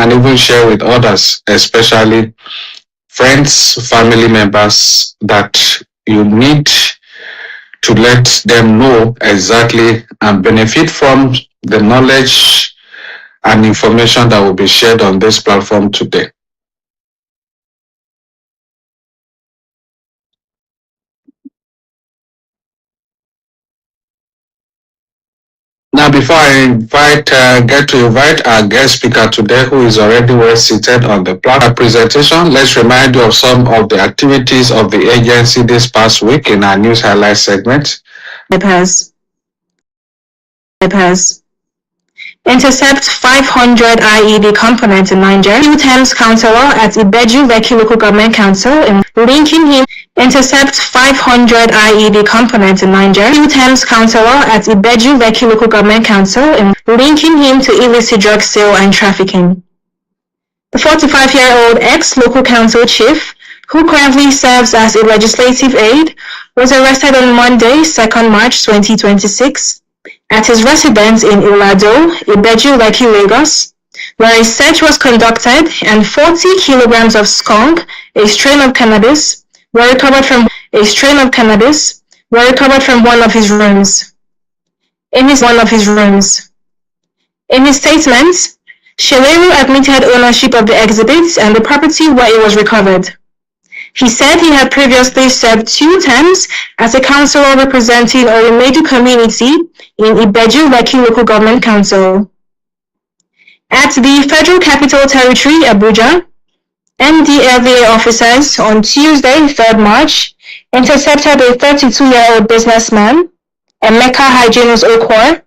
and even share with others, especially friends, family members, that you need to let them know exactly and benefit from the knowledge and information that will be shared on this platform today. Now, before I get to invite our guest speaker today, who is already well seated on the platform presentation, let's remind you of some of the activities of the agency this past week in our news highlight segment. Menopause. Intercept 500 IED components in Nigeria. Two times counselor at Ibeju Lekki Local Government Council in linking him. Intercept 500 IED components in Nigeria. Two times counselor at Ibeju Lekki Local Government Council in linking him to illicit drug sale and trafficking. The 45-year-old ex-local council chief, who currently serves as a legislative aide, was arrested on Monday, 2nd March 2026, at his residence in Ilado, Ibeju, Lekki, Lagos, where a search was conducted and 40 kilograms of skunk, a strain of cannabis, were recovered from one of his rooms. In his statement, Sheleru admitted ownership of the exhibits and the property where it was recovered. He said he had previously served 2 terms as a councillor representing Orimedu community in Ibeju Lekki Local Government Council. At the Federal Capital Territory, Abuja, NDLVA officers on Tuesday, 3rd March, intercepted a 32-year-old businessman, Emeka Hyginus Okwor,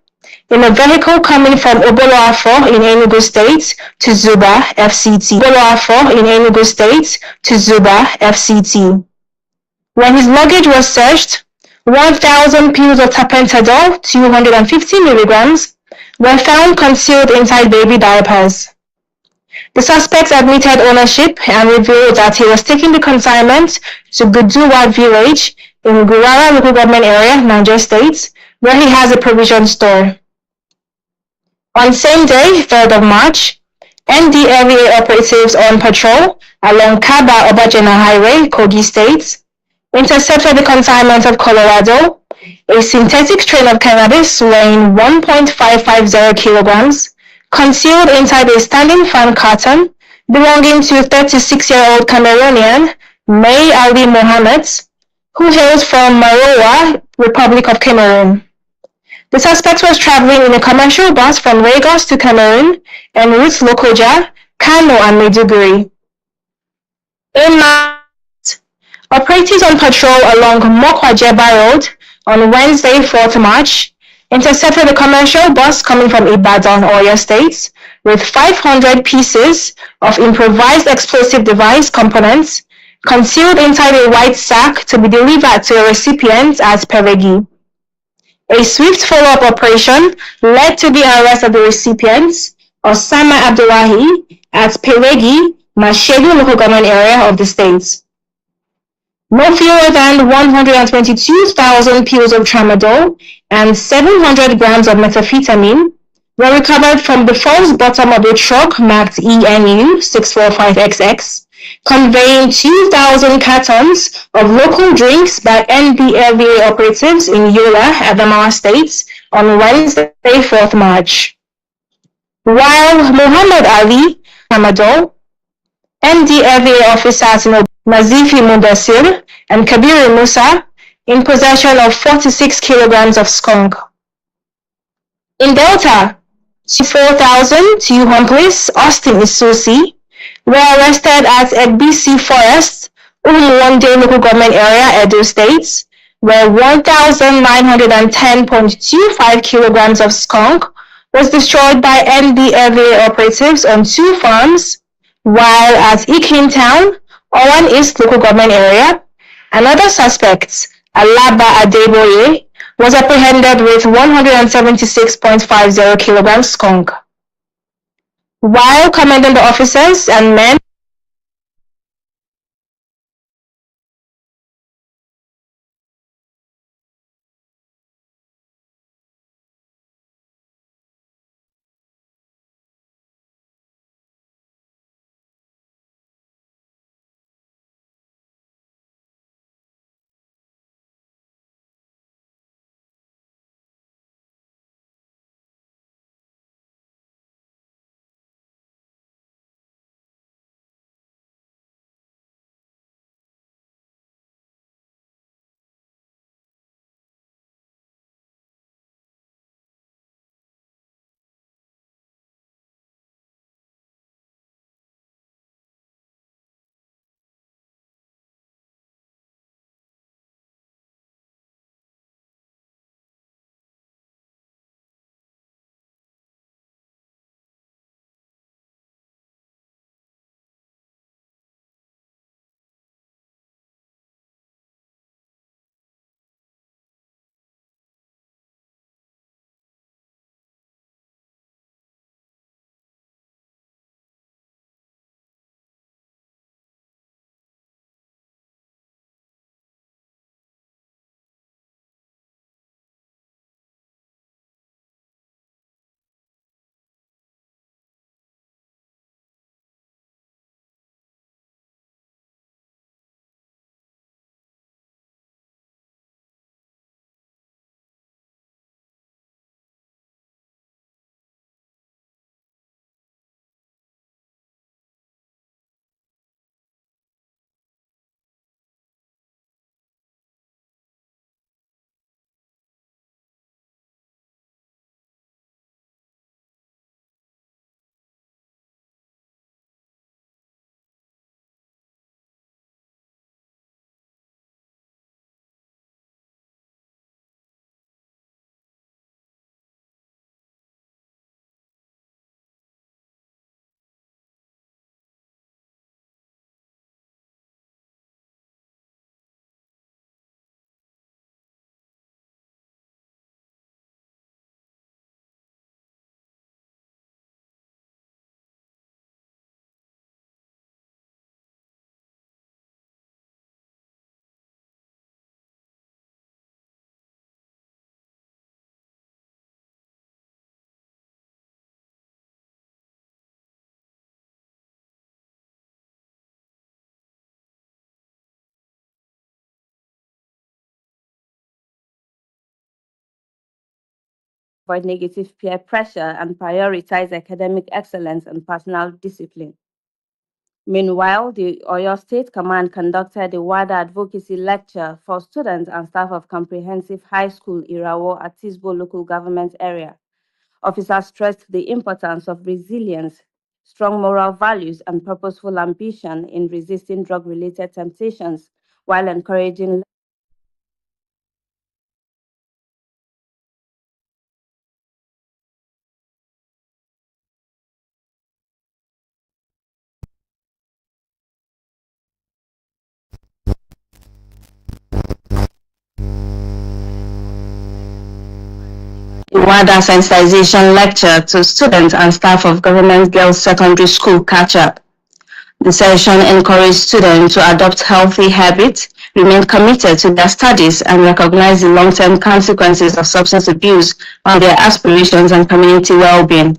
in a vehicle coming from Oboloafo in Enugu State to Zuba, FCT. When his luggage was searched, 1,000 pills of tapentadol, 250 milligrams, were found concealed inside baby diapers. The suspect admitted ownership and revealed that he was taking the consignment to Guduwa village in Gurara local government area, Niger State, where he has a provision store. On same day, 3rd of March, NDLVA operatives on patrol along Kaba-Obajena Highway, Kogi State, intercepted the consignment of Colorado, a synthetic strain of cannabis weighing 1.550 kilograms, concealed inside a standing fan carton belonging to 36-year-old Cameroonian May Ali Mohammed, who hails from Marowa, Republic of Cameroon. The suspect was traveling in a commercial bus from Lagos to Cameroon en route Lokoja, Kano, and Maiduguri. In March, operatives on patrol along Mokwajeba Road on Wednesday, 4th March, intercepted a commercial bus coming from Ibadan, Oyo State, with 500 pieces of improvised explosive device components concealed inside a white sack to be delivered to a recipient at Peregi. A swift follow-up operation led to the arrest of the recipients, Osama Abdullahi, at Peregi, Mashedu local government area of the state. No fewer than 122,000 pills of tramadol and 700 grams of methamphetamine were recovered from the false bottom of a truck marked ENU 645XX, conveying 2,000 cartons of local drinks by NDLVA operatives in Yola, Adamawa State on Wednesday, 4th March. While Muhammad Ali Tramadol, NDLVA officers in Nazifi Mudassir and Kabir Musa in possession of 46 kilograms of skunk. In Delta, 4,000 police Austin Isusi were arrested at Egbisi Forest, Umuwonde local government area, Edo State, where 1,910.25 kilograms of skunk was destroyed by NDLVA operatives on 2 farms, while at Ikin Town, Owan East local government area, another suspect, Alaba Adeboye, was apprehended with 176.50 kilograms skunk. While commending the officers and men avoid negative peer pressure, and prioritize academic excellence and personal discipline. Meanwhile, the Oyo State Command conducted a WADA advocacy lecture for students and staff of Comprehensive High School Irawo at Tisbo local government area. Officers stressed the importance of resilience, strong moral values, and purposeful ambition in resisting drug related temptations while encouraging WADA sensitization lecture to students and staff of Government Girls Secondary School catch-up. The session encouraged students to adopt healthy habits, remain committed to their studies, and recognize the long-term consequences of substance abuse on their aspirations and community well-being.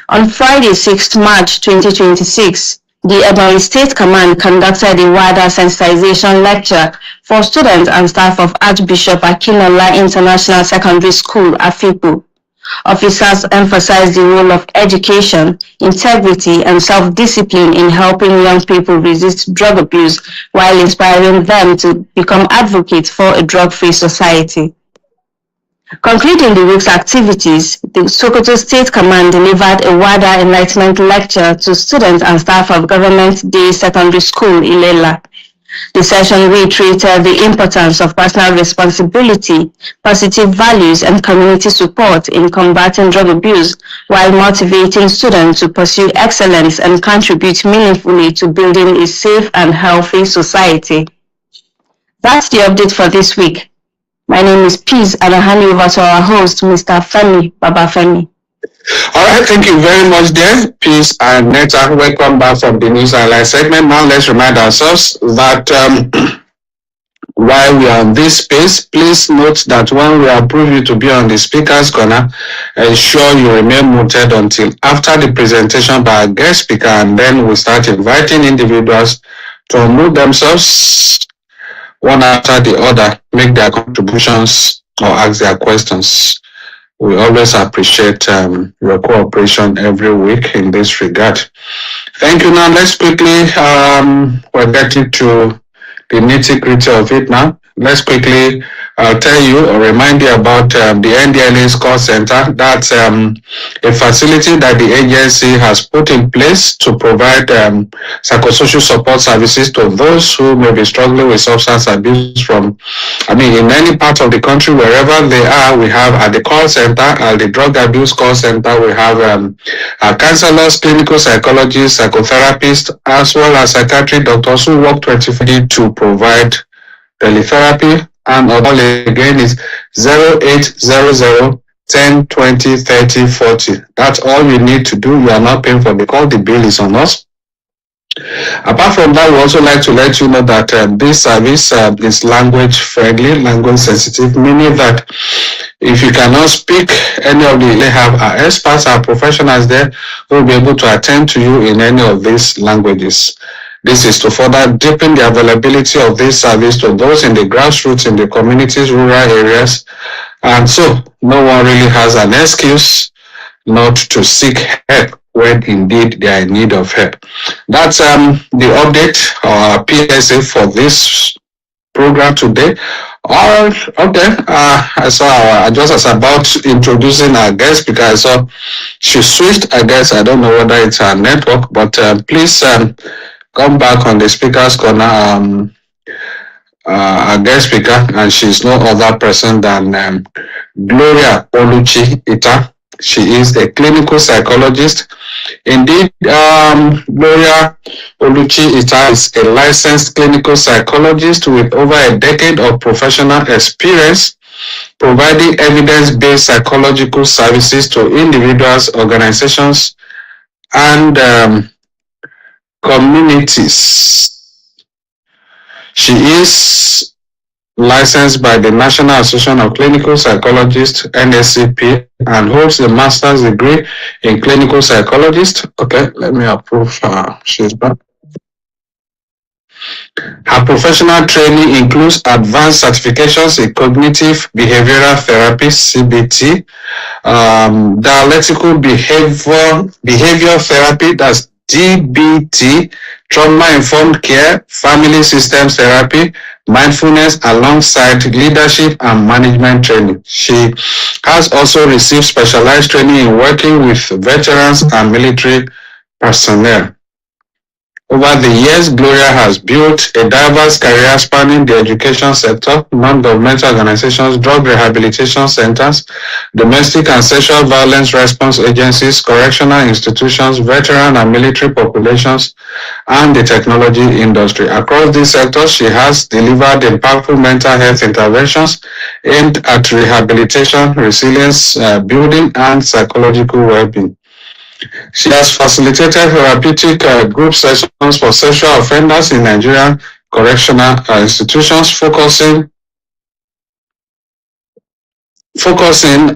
On Friday, 6th March 2026, the Ebonyi State Command conducted a WADA sensitization lecture for students and staff of Archbishop Akinola International Secondary School, Afikpo. Officers emphasized the role of education, integrity, and self-discipline in helping young people resist drug abuse while inspiring them to become advocates for a drug-free society. Concluding the week's activities, the Sokoto State Command delivered a WADA enlightenment lecture to students and staff of Government Day Secondary School, Ilela. The session reiterated the importance of personal responsibility, positive values, and community support in combating drug abuse, while motivating students to pursue excellence and contribute meaningfully to building a safe and healthy society. That's the update for this week. My name is Peace, and I hand over to our host, Mr. Femi Babafemi. All right, thank you very much there, Peace and Neta. Welcome back from the news highlight segment. Now let's remind ourselves that while we are on this space, please note that when we approve you to be on the speaker's corner, ensure you remain muted until after the presentation by our guest speaker, and then we'll start inviting individuals to unmute themselves one after the other, make their contributions or ask their questions. We always appreciate your cooperation every week in this regard. Thank you. Now let's quickly, we're getting to the nitty-gritty of it now. Let's quickly tell you or remind you about the NDLA's call center. That's a facility that the agency has put in place to provide psychosocial support services to those who may be struggling with substance abuse in any part of the country, wherever they are. We have at the call center, at the drug abuse call center, we have counselors, clinical psychologists, psychotherapists, as well as psychiatric doctors who work 24/7 to provide teletherapy. And all again is 0800 10 20 30 40. That's all you need to do. You are not paying for the call. The bill is on us. Apart from that, we also like to let you know that this service is language friendly, language sensitive, meaning that if you cannot speak any of they have our experts, our professionals there who will be able to attend to you in any of these languages. This is to further deepen the availability of this service to those in the grassroots, in the communities, rural areas. And so no one really has an excuse not to seek help when indeed they are in need of help. That's the update or PSA for this program today. All okay. I saw just as about introducing our guest because I saw she switched. I guess I don't know whether it's her network, but please come back on the speaker's corner. Our guest speaker, and she's no other person than Gloria Oluchi Ita. She is a clinical psychologist. Indeed, Gloria Oluchi Ita is a licensed clinical psychologist with over a decade of professional experience providing evidence-based psychological services to individuals, organizations, and communities. She is licensed by the National Association of Clinical Psychologists, NSCP, and holds a master's degree in clinical psychologist. Okay, let me approve. She's back. Her professional training includes advanced certifications in cognitive behavioral therapy (CBT), dialectical behavior therapy (that's DBT), trauma-informed care, family systems therapy, mindfulness, alongside leadership and management training. She has also received specialized training in working with veterans and military personnel. Over the years, Gloria has built a diverse career spanning the education sector, non-governmental organizations, drug rehabilitation centers, domestic and sexual violence response agencies, correctional institutions, veteran and military populations, and the technology industry. Across these sectors, she has delivered impactful mental health interventions aimed at rehabilitation, resilience building, and psychological well-being. She has facilitated therapeutic group sessions for sexual offenders in Nigerian correctional institutions, focusing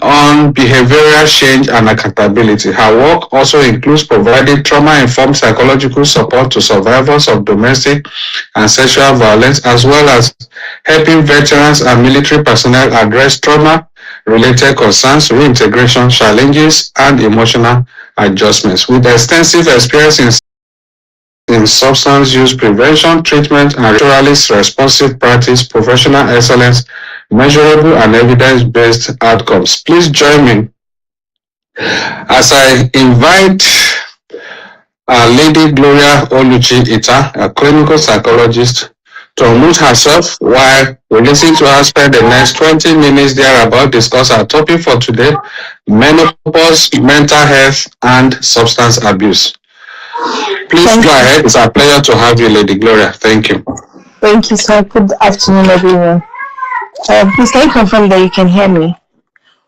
on behavioral change and accountability. Her work also includes providing trauma-informed psychological support to survivors of domestic and sexual violence, as well as helping veterans and military personnel address trauma-related concerns, reintegration challenges, and emotional adjustments. With extensive experience in substance use prevention, treatment, and ritualist responsive practice, professional excellence, measurable and evidence-based outcomes. Please join me as I invite Lady Gloria Oluchi Ita, a clinical psychologist, to unmute herself while we listen to her spend the next 20 minutes thereabout discuss our topic for today, menopause, mental health, and substance abuse. Please go ahead. It's our pleasure to have you, Lady Gloria. Thank you. Thank you, sir. Good afternoon, everyone. Please can you confirm that you can hear me?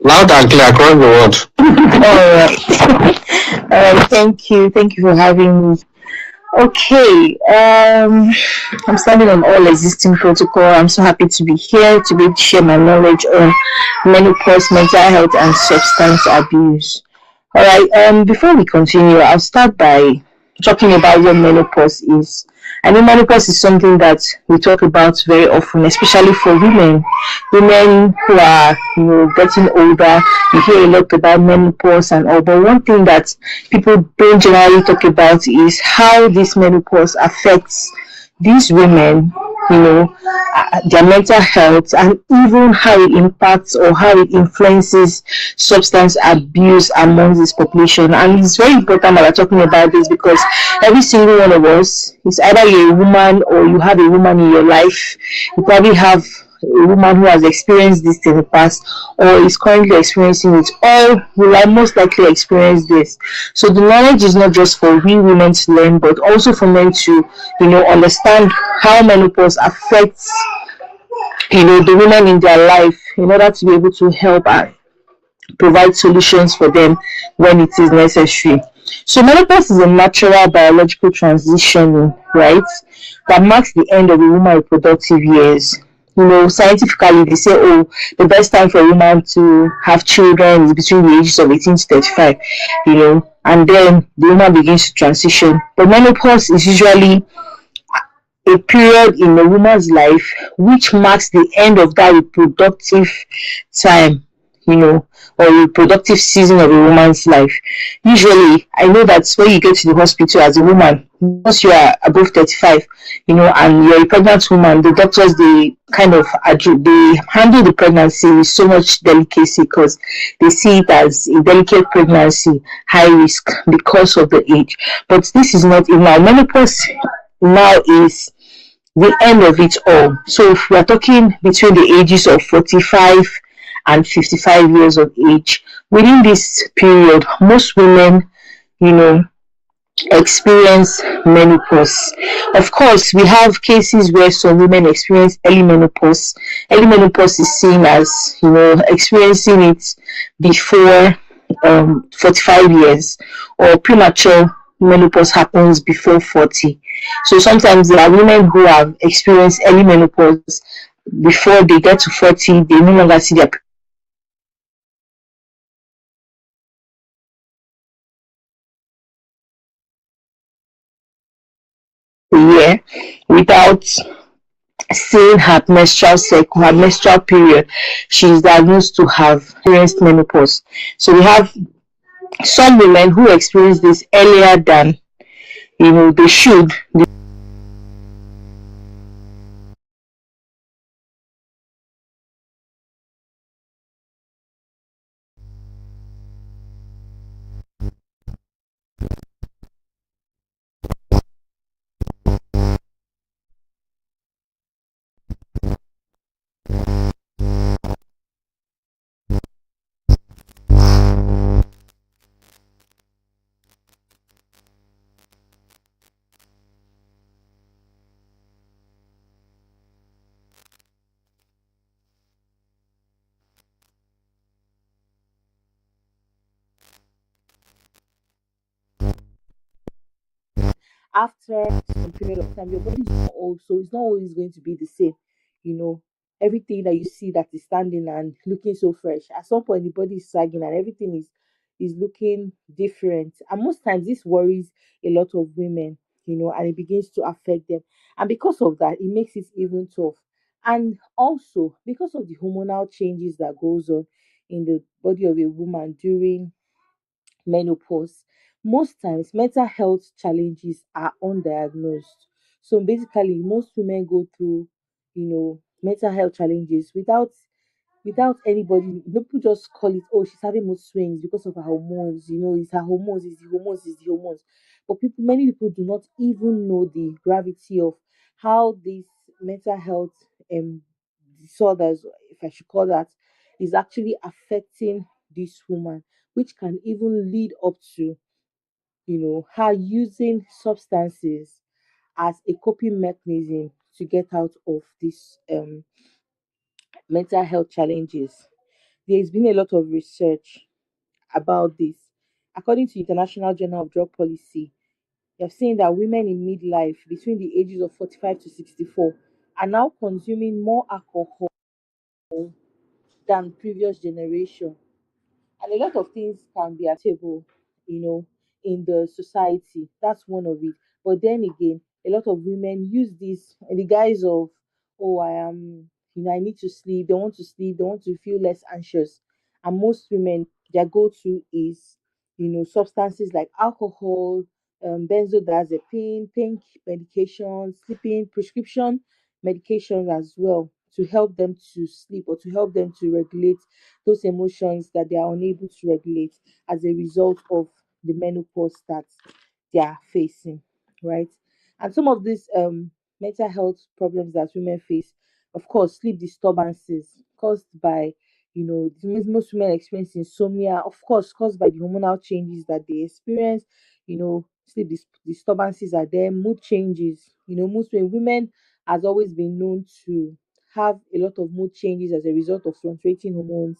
Loud and clear across the world. All right. All right. Thank you. Thank you for having me. Okay. I'm standing on all existing protocol. I'm so happy to be here to be able to share my knowledge on menopause, mental health, and substance abuse. All right. Before we continue, I'll start by talking about what menopause is. I know menopause is something that we talk about very often, especially for women. Women who are, getting older. You hear a lot about menopause and all. But one thing that people don't generally talk about is how this menopause affects these women, their mental health, and even how it impacts or how it influences substance abuse among this population. And it's very important that we're talking about this because every single one of us is either you're a woman or you have a woman in your life. You probably have a woman who has experienced this in the past or is currently experiencing it, or will most likely experience this. So the knowledge is not just for we women to learn, but also for men to, understand how menopause affects, the women in their life in order to be able to help and provide solutions for them when it is necessary. So menopause is a natural biological transition, right, that marks the end of a woman's reproductive years. Scientifically, they say, the best time for a woman to have children is between the ages of 18 to 35, and then the woman begins to transition. But menopause is usually a period in a woman's life which marks the end of that reproductive time, or reproductive season of a woman's life. Usually, I know that when you get to the hospital as a woman, once you are above 35, and you're a pregnant woman, the doctors, they kind of they handle the pregnancy with so much delicacy because they see it as a delicate pregnancy, high risk because of the age. But this is not it now. Menopause now is the end of it all. So if we are talking between the ages of 45 and 55 years of age, within this period, most women, experience menopause. Of course, we have cases where some women experience early menopause. Early menopause is seen as, experiencing it before 45 years, or premature menopause happens before 40. So sometimes there are women who have experienced early menopause before they get to 40, they no longer see their a year without seeing her menstrual cycle, her menstrual period, she is diagnosed to have experienced menopause. So we have some women who experience this earlier than they should. After some period of time, your body is not also it's not always going to be the same. You know, everything that you see that is standing and looking so fresh, at some point the body is sagging and everything is looking different. And most times this worries a lot of women, and it begins to affect them. And because of that, it makes it even tough. And also because of the hormonal changes that goes on in the body of a woman during menopause, most times mental health challenges are undiagnosed. So basically, most women go through, mental health challenges without anybody. People just call it, oh, she's having mood swings because of her hormones. It's her hormones, it's the hormones, it's the hormones. But many people do not even know the gravity of how this mental health um disorders, if I should call that, is actually affecting this woman, which can even lead up to, her using substances as a coping mechanism to get out of this mental health challenges. There's been a lot of research about this. According to International Journal of Drug Policy, they've seen that women in midlife between the ages of 45 to 64 are now consuming more alcohol than previous generation. And a lot of things can be achievable, you know, in the society. That's one of it. But then again, a lot of women use this in the guise of, oh, I need to sleep. They want to sleep. They want to feel less anxious. And most women, their go-to is, substances like alcohol, benzodiazepine, pain medications, sleeping, prescription medications as well to help them to sleep or to help them to regulate those emotions that they are unable to regulate as a result of the menopause that they are facing, right? And some of these mental health problems that women face, of course, sleep disturbances caused by, most women experience insomnia, of course, caused by the hormonal changes that they experience. Sleep disturbances are there, mood changes. Most women has always been known to have a lot of mood changes as a result of fluctuating hormones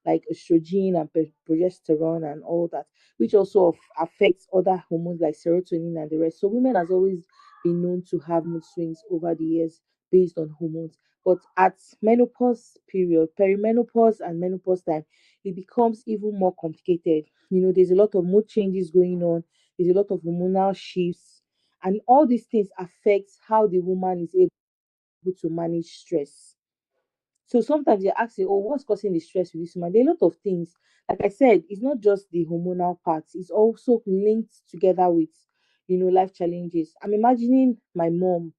like estrogen and progesterone and all that, which also affects other hormones like serotonin and the rest. So women has always been known to have mood swings over the years based on hormones. But at menopause period, perimenopause and menopause time, it becomes even more complicated. There's a lot of mood changes going on, there's a lot of hormonal shifts, and all these things affect how the woman is able to manage stress. So sometimes you're asking, oh, what's causing the stress with this woman? There are a lot of things. Like I said, it's not just the hormonal parts, it's also linked together with, life challenges. I'm imagining my mom,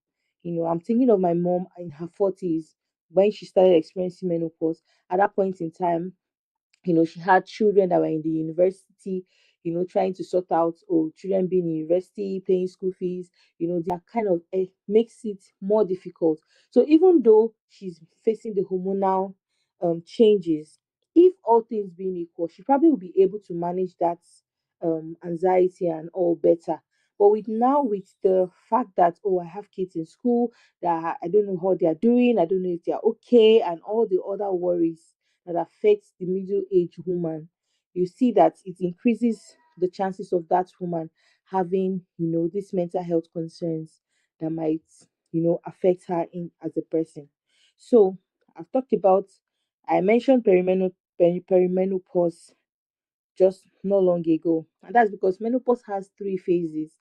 I'm thinking of my mom in her 40s when she started experiencing menopause. At that point in time, she had children that were in the university, trying to sort out, oh, children being in university, paying school fees, that kind of makes it more difficult. So even though she's facing the hormonal changes, if all things being equal, she probably will be able to manage that anxiety and all better. But with the fact that, oh, I have kids in school that I don't know how they are doing, I don't know if they are okay, and all the other worries that affects the middle-aged woman, you see that it increases the chances of that woman having, these mental health concerns that might, affect her in as a person. So I've talked about, I mentioned perimenopause just not long ago, and that's because menopause has three phases.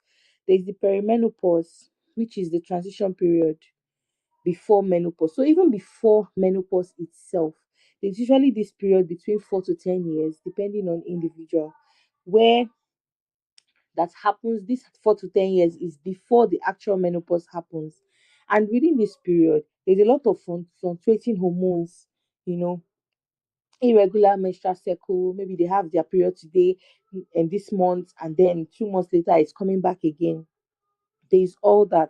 There's the perimenopause, which is the transition period before menopause. So even before menopause itself, there's usually this period between 4 to 10 years, depending on individual, where that happens. This 4 to 10 years is before the actual menopause happens, and within this period, there's a lot of fluctuating hormones. You know, irregular menstrual cycle. Maybe they have their period today and this month, and then 2 months later, it's coming back again. There's all that.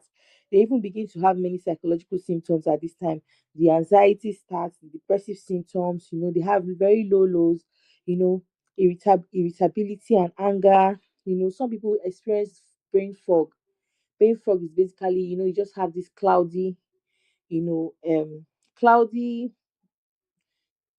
They even begin to have many psychological symptoms at this time. The anxiety starts, the depressive symptoms, they have very low lows, you know, irritability and anger. Some people experience brain fog. Brain fog is basically, you just have this you know, um, cloudy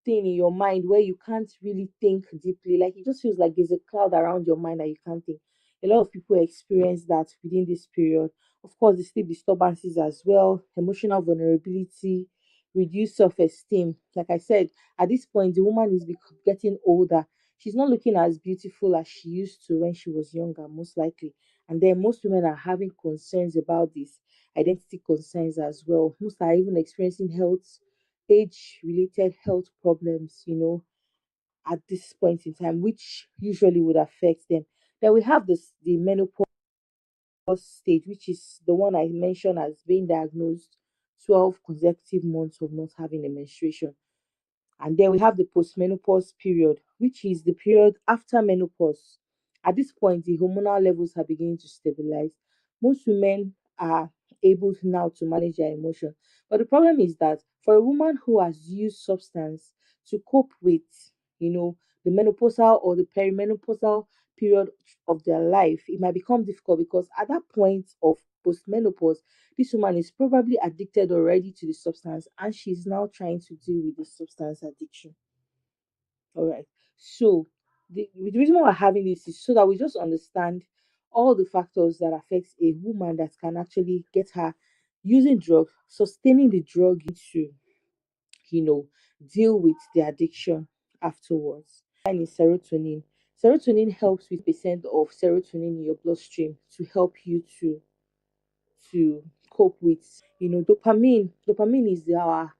thing in your mind where you can't really think deeply. Like it just feels like there's a cloud around your mind that you can't think. A lot of people experience that within this period. Of course, the sleep disturbances as well, emotional vulnerability, reduced self-esteem. Like I said, at this point, the woman is getting older. She's not looking as beautiful as she used to when she was younger, most likely. And then most women are having concerns about this, identity concerns as well. Most are even experiencing health age related health problems, at this point in time, which usually would affect them. Then we have the menopause stage, which is the one I mentioned as being diagnosed 12 consecutive months of not having a menstruation. And then we have the postmenopause period, which is the period after menopause. At this point, the hormonal levels are beginning to stabilize. Most women are able now to manage their emotion. But the problem is that for a woman who has used substance to cope with, the menopausal or the perimenopausal period of their life, it might become difficult because at that point of postmenopause, this woman is probably addicted already to the substance and she's now trying to deal with the substance addiction. All right. So the reason why we're having this is so that we just understand all the factors that affects a woman that can actually get her using drug, sustaining the drug to, you know, deal with the addiction afterwards. And is serotonin. Serotonin helps with percent of serotonin in your bloodstream to help you to cope with, dopamine. Dopamine is our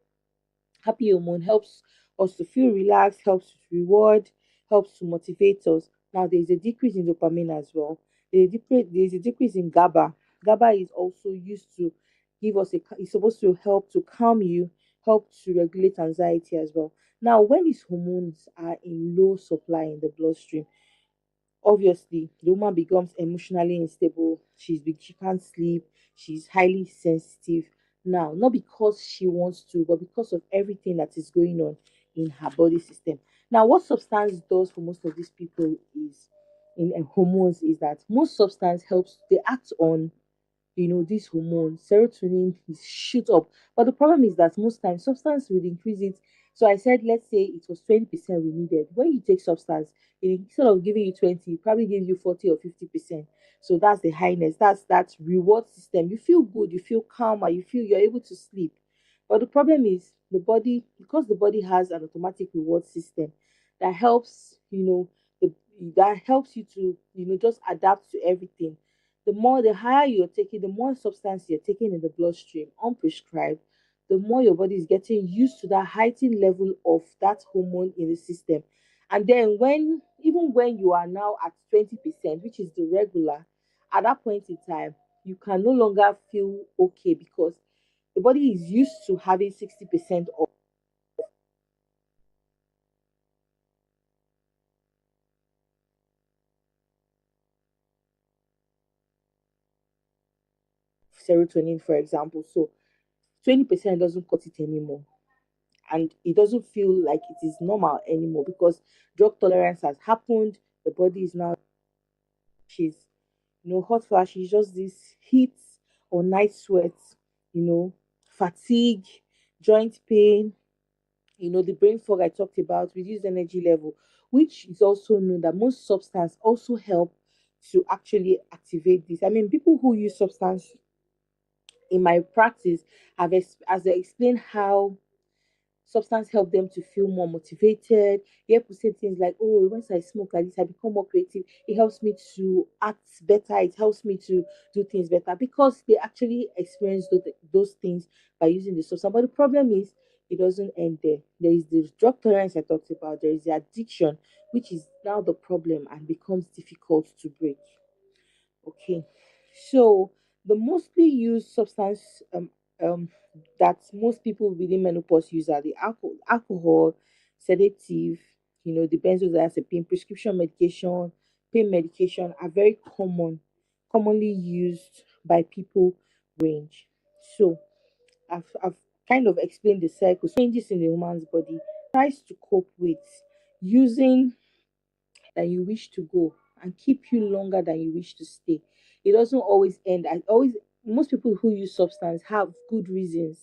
happy hormone, helps us to feel relaxed, helps to reward, helps to motivate us. Now there's a decrease in dopamine as well. There's a decrease in GABA. GABA is also used to give us it's supposed to help to calm you, help to regulate anxiety as well. Now, when these hormones are in low supply in the bloodstream, obviously the woman becomes emotionally unstable. She can't sleep, she's highly sensitive. Now, not because she wants to, but because of everything that is going on in her body system. Now, what substance does for most of these people is in hormones is that most substance helps, they act on, these hormones. Serotonin is shoot up, but the problem is that most times substance will increase it. So I said, let's say it was 20% we needed. When you take substance, instead of giving you 20, it probably give you 40 or 50%. So that's the highness, that's that reward system. You feel good, you feel calmer, you feel you're able to sleep. But the problem is the body, because the body has an automatic reward system that helps, the, that helps you to, just adapt to everything. The higher you're taking, the more substance you're taking in the bloodstream unprescribed, the more your body is getting used to that heightened level of that hormone in the system. And then even when you are now at 20%, which is the regular, at that point in time, you can no longer feel okay because the body is used to having 60% of serotonin, for example. So 20% doesn't cut it anymore. And it doesn't feel like it is normal anymore because drug tolerance has happened. The body is now, she's, hot flashes, just this heat or night sweats, you know, fatigue, joint pain, the brain fog I talked about, reduced energy level, which is also known that most substance also help to actually activate this. I mean, people who use substance in my practice have as I explain how Substance help them to feel more motivated. You hear people say things like, "Oh, once I smoke like this, I become more creative. It helps me to act better. It helps me to do things better," because they actually experience those things by using the substance. But the problem is, it doesn't end there. There is the drug tolerance I talked about. There is the addiction, which is now the problem and becomes difficult to break. Okay, so the mostly used substance that most people within menopause use are the alcohol, sedative, the benzodiazepine, prescription medication, pain medication are very commonly used by people range. So I've kind of explained the cycle. So changes in the woman's body tries to cope with using that you wish to go and keep you longer than you wish to stay. It doesn't always end. I always Most people who use substance have good reasons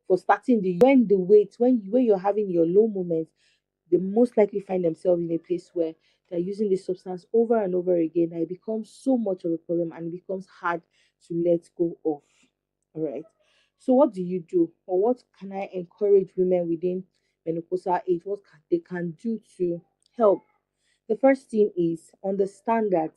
for starting when you're having your low moments, they most likely find themselves in a place where they're using this substance over and over again, and it becomes so much of a problem and it becomes hard to let go of. All right. So what do you do, or what can I encourage women within menopausal age? They can do to help? The first thing is understand that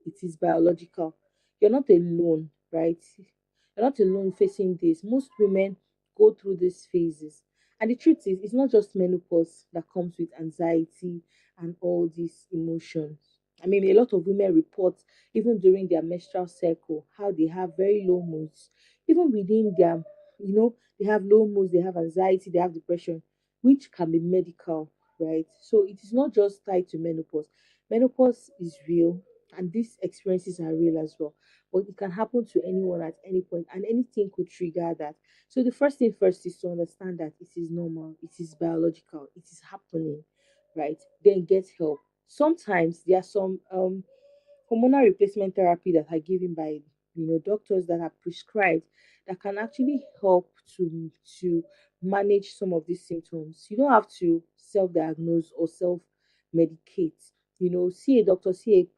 it is biological. You're not alone, right? You're not alone facing this. Most women go through these phases. And the truth is, it's not just menopause that comes with anxiety and all these emotions. I mean, a lot of women report, even during their menstrual cycle, how they have very low moods. Even within their, they have low moods, they have anxiety, they have depression, which can be medical, right? So it is not just tied to menopause. Menopause is real, and these experiences are real as well. But it can happen to anyone at any point, and anything could trigger that. So the first thing first is to understand that it is normal, it is biological, it is happening, right? Then get help. Sometimes there are some hormonal replacement therapy that are given by doctors that are prescribed that can actually help to manage some of these symptoms. You don't have to self-diagnose or self-medicate. See a doctor, see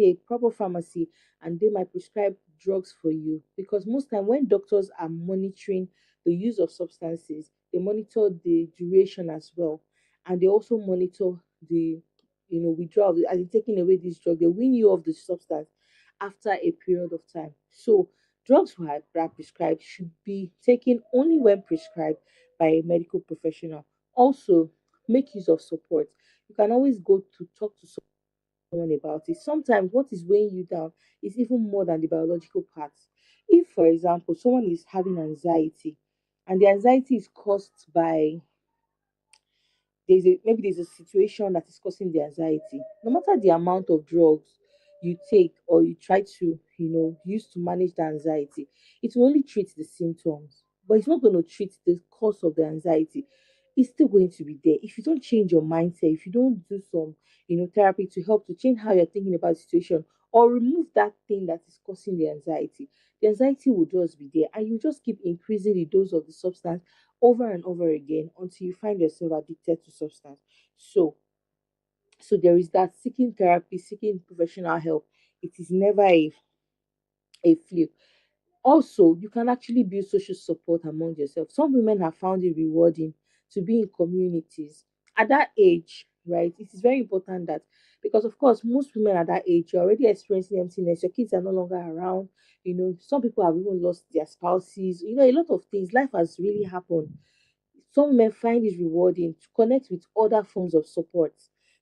a proper pharmacy, and they might prescribe drugs for you. Because most time when doctors are monitoring the use of substances, they monitor the duration as well, and they also monitor the withdrawal. As in taking away this drug, they wean you off the substance after a period of time. So drugs that are prescribed should be taken only when prescribed by a medical professional. Also, make use of support. You can always go to talk to someone about it. Sometimes what is weighing you down is even more than the biological parts. If, for example, someone is having anxiety and the anxiety is caused by there's a situation that is causing the anxiety, no matter the amount of drugs you take or you try to use to manage the anxiety, it will only treat the symptoms, but it's not going to treat the cause of the anxiety. It's still going to be there if you don't change your mindset, if you don't do some therapy to help to change how you're thinking about the situation, or remove that thing that is causing the anxiety will just be there, and you just keep increasing the dose of the substance over and over again until you find yourself addicted to substance. So, so there is that seeking therapy, seeking professional help. It is never a fluke. Also, you can actually build social support among yourself. Some women have found it rewarding to be in communities at that age, right? It is very important that, because of course most women at that age, you're already experiencing emptiness, your kids are no longer around, some people have even lost their spouses, a lot of things. Life has really happened. Some men find it rewarding to connect with other forms of support,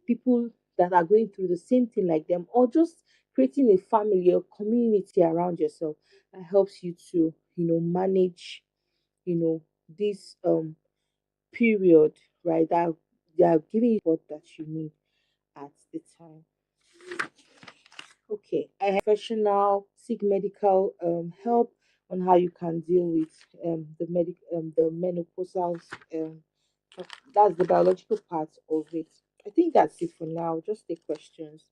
people that are going through the same thing like them, or just creating a family or community around yourself that helps you to, manage, this period, right? That they are giving you what that you need at the time. Okay, I have professional seek medical help on how you can deal with the menopausal um that's the biological part of it. I think that's it for now. Just take questions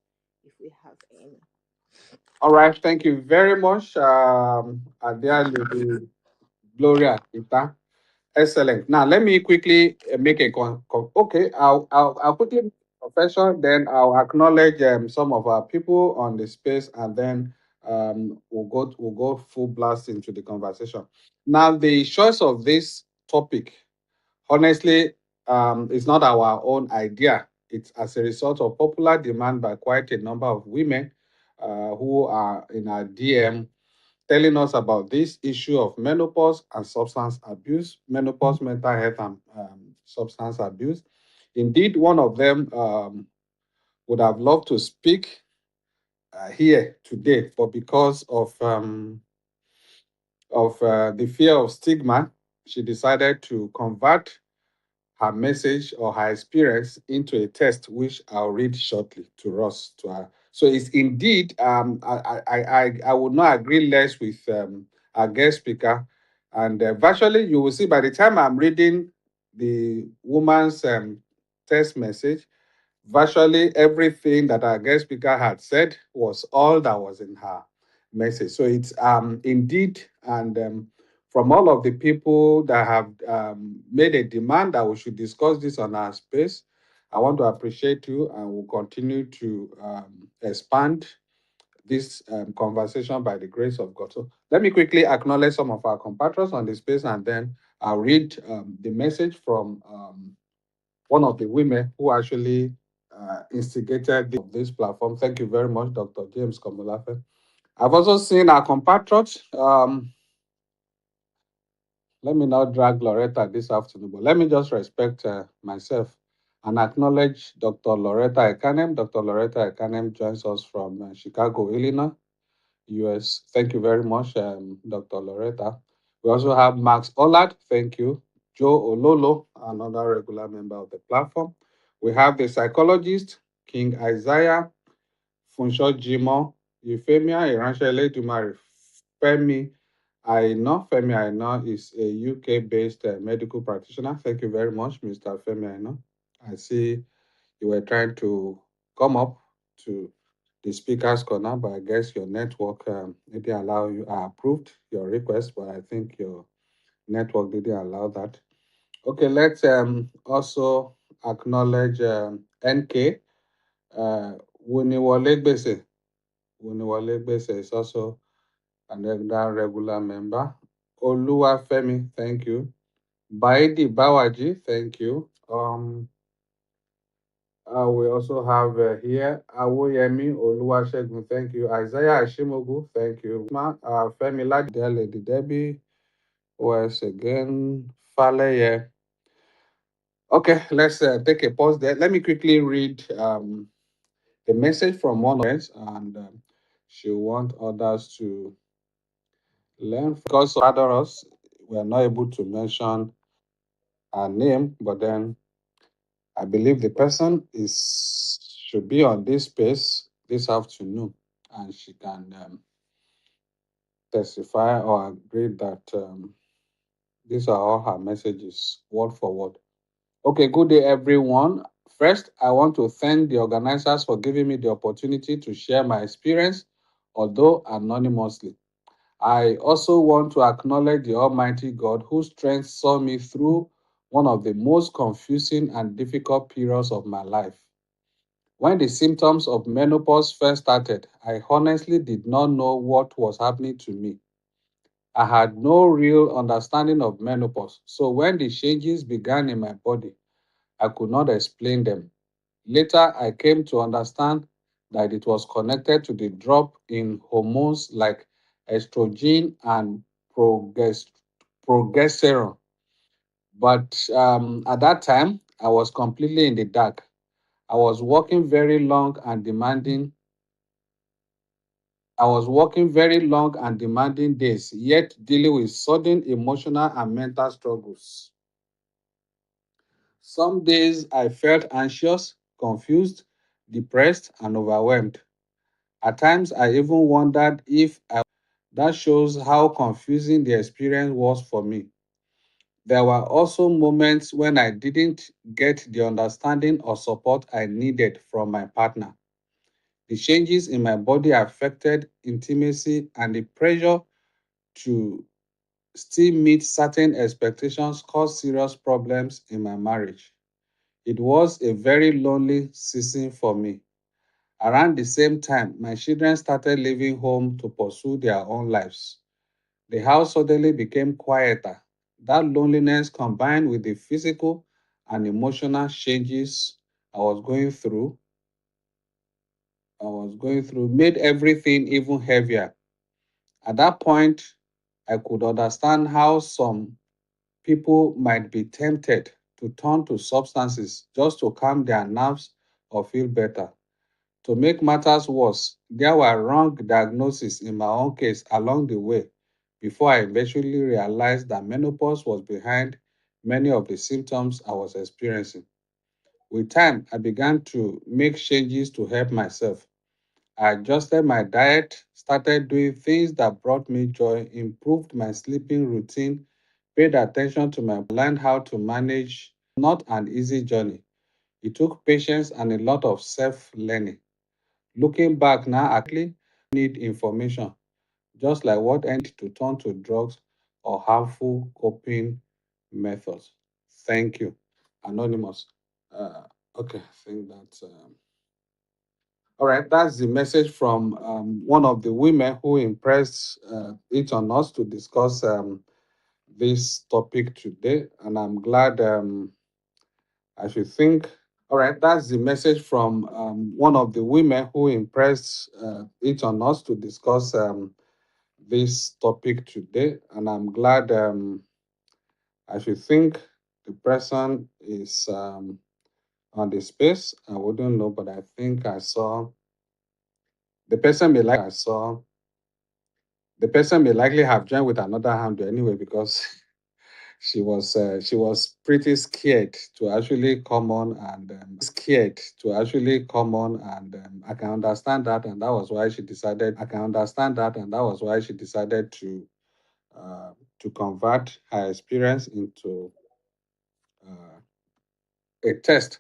if we have any. All right, thank you very much, Adia Lady Gloria Ita. Excellent. Now, let me quickly make a okay. I'll quickly make a confession. Then I'll acknowledge some of our people on the space, and then we'll go full blast into the conversation. Now, the choice of this topic Honestly, it's not our own idea. It's as a result of popular demand by quite a number of women who are in our DM telling us about this issue of menopause and substance abuse, menopause, mental health, and substance abuse. Indeed, one of them would have loved to speak here today, but because of the fear of stigma, she decided to convert her message or her experience into a text, which I'll read shortly to us to her. So it's indeed, I would not agree less with our guest speaker, and virtually you will see by the time I'm reading the woman's text message, virtually everything that our guest speaker had said was all that was in her message. So it's indeed, and from all of the people that have made a demand that we should discuss this on our space, I want to appreciate you and will continue to expand this conversation by the grace of God. So let me quickly acknowledge some of our compatriots on the space and then I'll read the message from one of the women who actually instigated this platform. Thank you very much, Dr. James Komolafe. I've also seen our compatriots. Let me not drag Loretta this afternoon, but let me just respect myself and acknowledge Dr. Loretta Ekanem. Dr. Loretta Ekanem joins us from Chicago, Illinois, US. Thank you very much, Dr. Loretta. We also have Max Ollard. Thank you. Joe Ololo, another regular member of the platform. We have the psychologist, King Isaiah, Funsho Jimo, Euphemia Iranshele Dumari, Femi Femi Aino is a UK-based medical practitioner. Thank you very much, Mr. Femi Aino. I see you were trying to come up to the speaker's corner, but I guess your network didn't allow you. I approved your request, but I think your network didn't allow that. Okay, let's also acknowledge NK. Wuniwole Gbese. Wuniwole Gbese is also another regular member. Oluwafemi, thank you. Baidi Bawaji, thank you. We also have here Awoyemi Oluwasegun, thank you. Isaiah Ashimogu, thank you. Femi Ladide, Lady Debbie, was again Faleye. Okay, let's take a pause there. Let me quickly read the message from one of us, and she want others to learn because of others. We are not able to mention her name, but then I believe the person is should be on this space this afternoon, and she can testify or agree that these are all her messages, word for word. Okay, good day, everyone. First, I want to thank the organizers for giving me the opportunity to share my experience, although anonymously. I also want to acknowledge the Almighty God whose strength saw me through one of the most confusing and difficult periods of my life. When the symptoms of menopause first started, I honestly did not know what was happening to me. I had no real understanding of menopause, so when the changes began in my body, I could not explain them. Later, I came to understand that it was connected to the drop in hormones like estrogen and progesterone. But at that time, I was completely in the dark. I was working very long and demanding. I was working very long and demanding days, yet dealing with sudden emotional and mental struggles. Some days I felt anxious, confused, depressed, and overwhelmed. At times, I even wondered if I. That shows how confusing the experience was for me. There were also moments when I didn't get the understanding or support I needed from my partner. The changes in my body affected intimacy, and the pressure to still meet certain expectations caused serious problems in my marriage. It was a very lonely season for me. Around the same time, my children started leaving home to pursue their own lives. The house suddenly became quieter. That loneliness combined with the physical and emotional changes I was going through, made everything even heavier. At that point, I could understand how some people might be tempted to turn to substances just to calm their nerves or feel better. To make matters worse, there were wrong diagnoses in my own case along the way before I eventually realized that menopause was behind many of the symptoms I was experiencing. With time, I began to make changes to help myself. I adjusted my diet, started doing things that brought me joy, improved my sleeping routine, paid attention to my learned how to manage. Not an easy journey. It took patience and a lot of self-learning. Looking back now, I need information, just like what to turn to drugs or harmful coping methods. Thank you. Anonymous. Uh, okay, I think that's all right. That's the message from one of the women who impressed it on us to discuss this topic today, and I'm glad. I should think. All right, that's the message from one of the women who impressed it on us to discuss this topic today, and I'm glad. I should think the person is on the space. I wouldn't know, but I think I saw the person may like I saw the person may likely have joined with another hand anyway because she was pretty scared to actually come on and I can understand that, and that was why she decided to convert her experience into uh, a test.